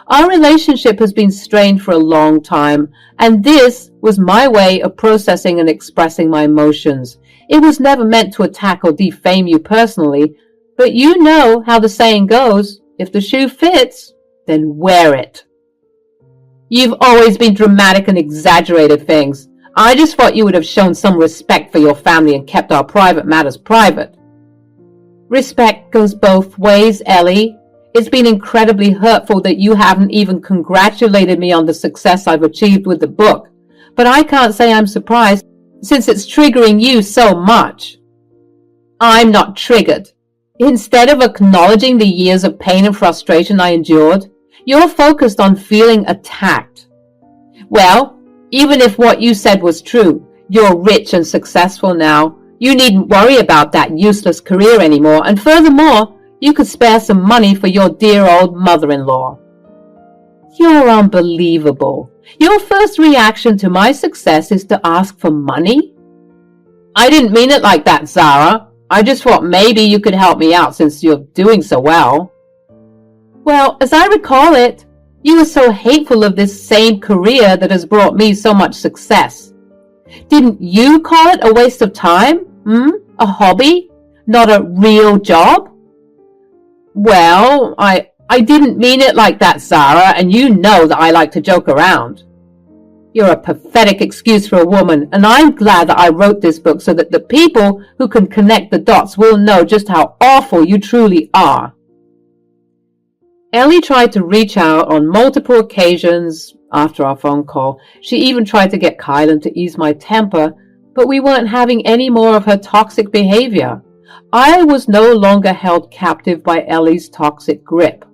A: Our relationship has been strained for a long time, and this was my way of processing and expressing my emotions. It was never meant to attack or defame you personally, but you know how the saying goes, if the shoe fits, then wear it. You've always been dramatic and exaggerated things. I just thought you would have shown some respect for your family and kept our private matters private. Respect goes both ways, Ellie. It's been incredibly hurtful that you haven't even congratulated me on the success I've achieved with the book. But I can't say I'm surprised, since it's triggering you so much. I'm not triggered. Instead of acknowledging the years of pain and frustration I endured, you're focused on feeling attacked. Well, even if what you said was true, you're rich and successful now. You needn't worry about that useless career anymore, and furthermore, you could spare some money for your dear old mother-in-law. You're unbelievable. Your first reaction to my success is to ask for money? I didn't mean it like that, Zara. I just thought maybe you could help me out since you're doing so well. Well, as I recall it, you were so hateful of this same career that has brought me so much success. Didn't you call it a waste of time? A hobby? Not a real job? Well, I didn't mean it like that, Zara, and you know that I like to joke around. You're a pathetic excuse for a woman, and I'm glad that I wrote this book so that the people who can connect the dots will know just how awful you truly are. Ellie tried to reach out on multiple occasions after our phone call. She even tried to get Kylan to ease my temper, but we weren't having any more of her toxic behavior. I was no longer held captive by Ellie's toxic grip.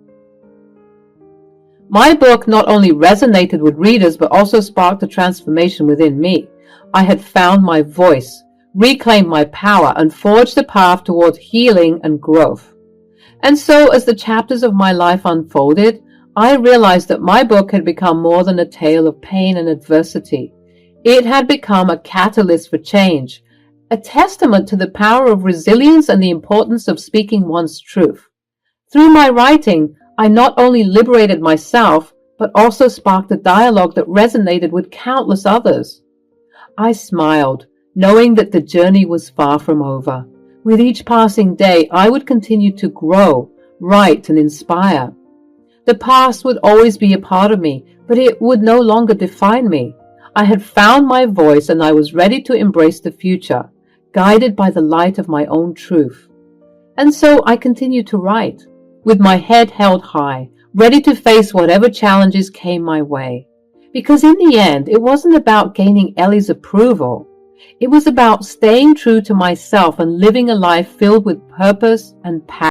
A: My book not only resonated with readers, but also sparked a transformation within me. I had found my voice, reclaimed my power, and forged a path toward healing and growth. And so, as the chapters of my life unfolded, I realized that my book had become more than a tale of pain and adversity. It had become a catalyst for change, a testament to the power of resilience and the importance of speaking one's truth. Through my writing, I not only liberated myself, but also sparked a dialogue that resonated with countless others. I smiled, knowing that the journey was far from over. With each passing day, I would continue to grow, write, and inspire. The past would always be a part of me, but it would no longer define me. I had found my voice and I was ready to embrace the future, guided by the light of my own truth. And so I continued to write, with my head held high, ready to face whatever challenges came my way. Because in the end, it wasn't about gaining Ellie's approval. It was about staying true to myself and living a life filled with purpose and passion.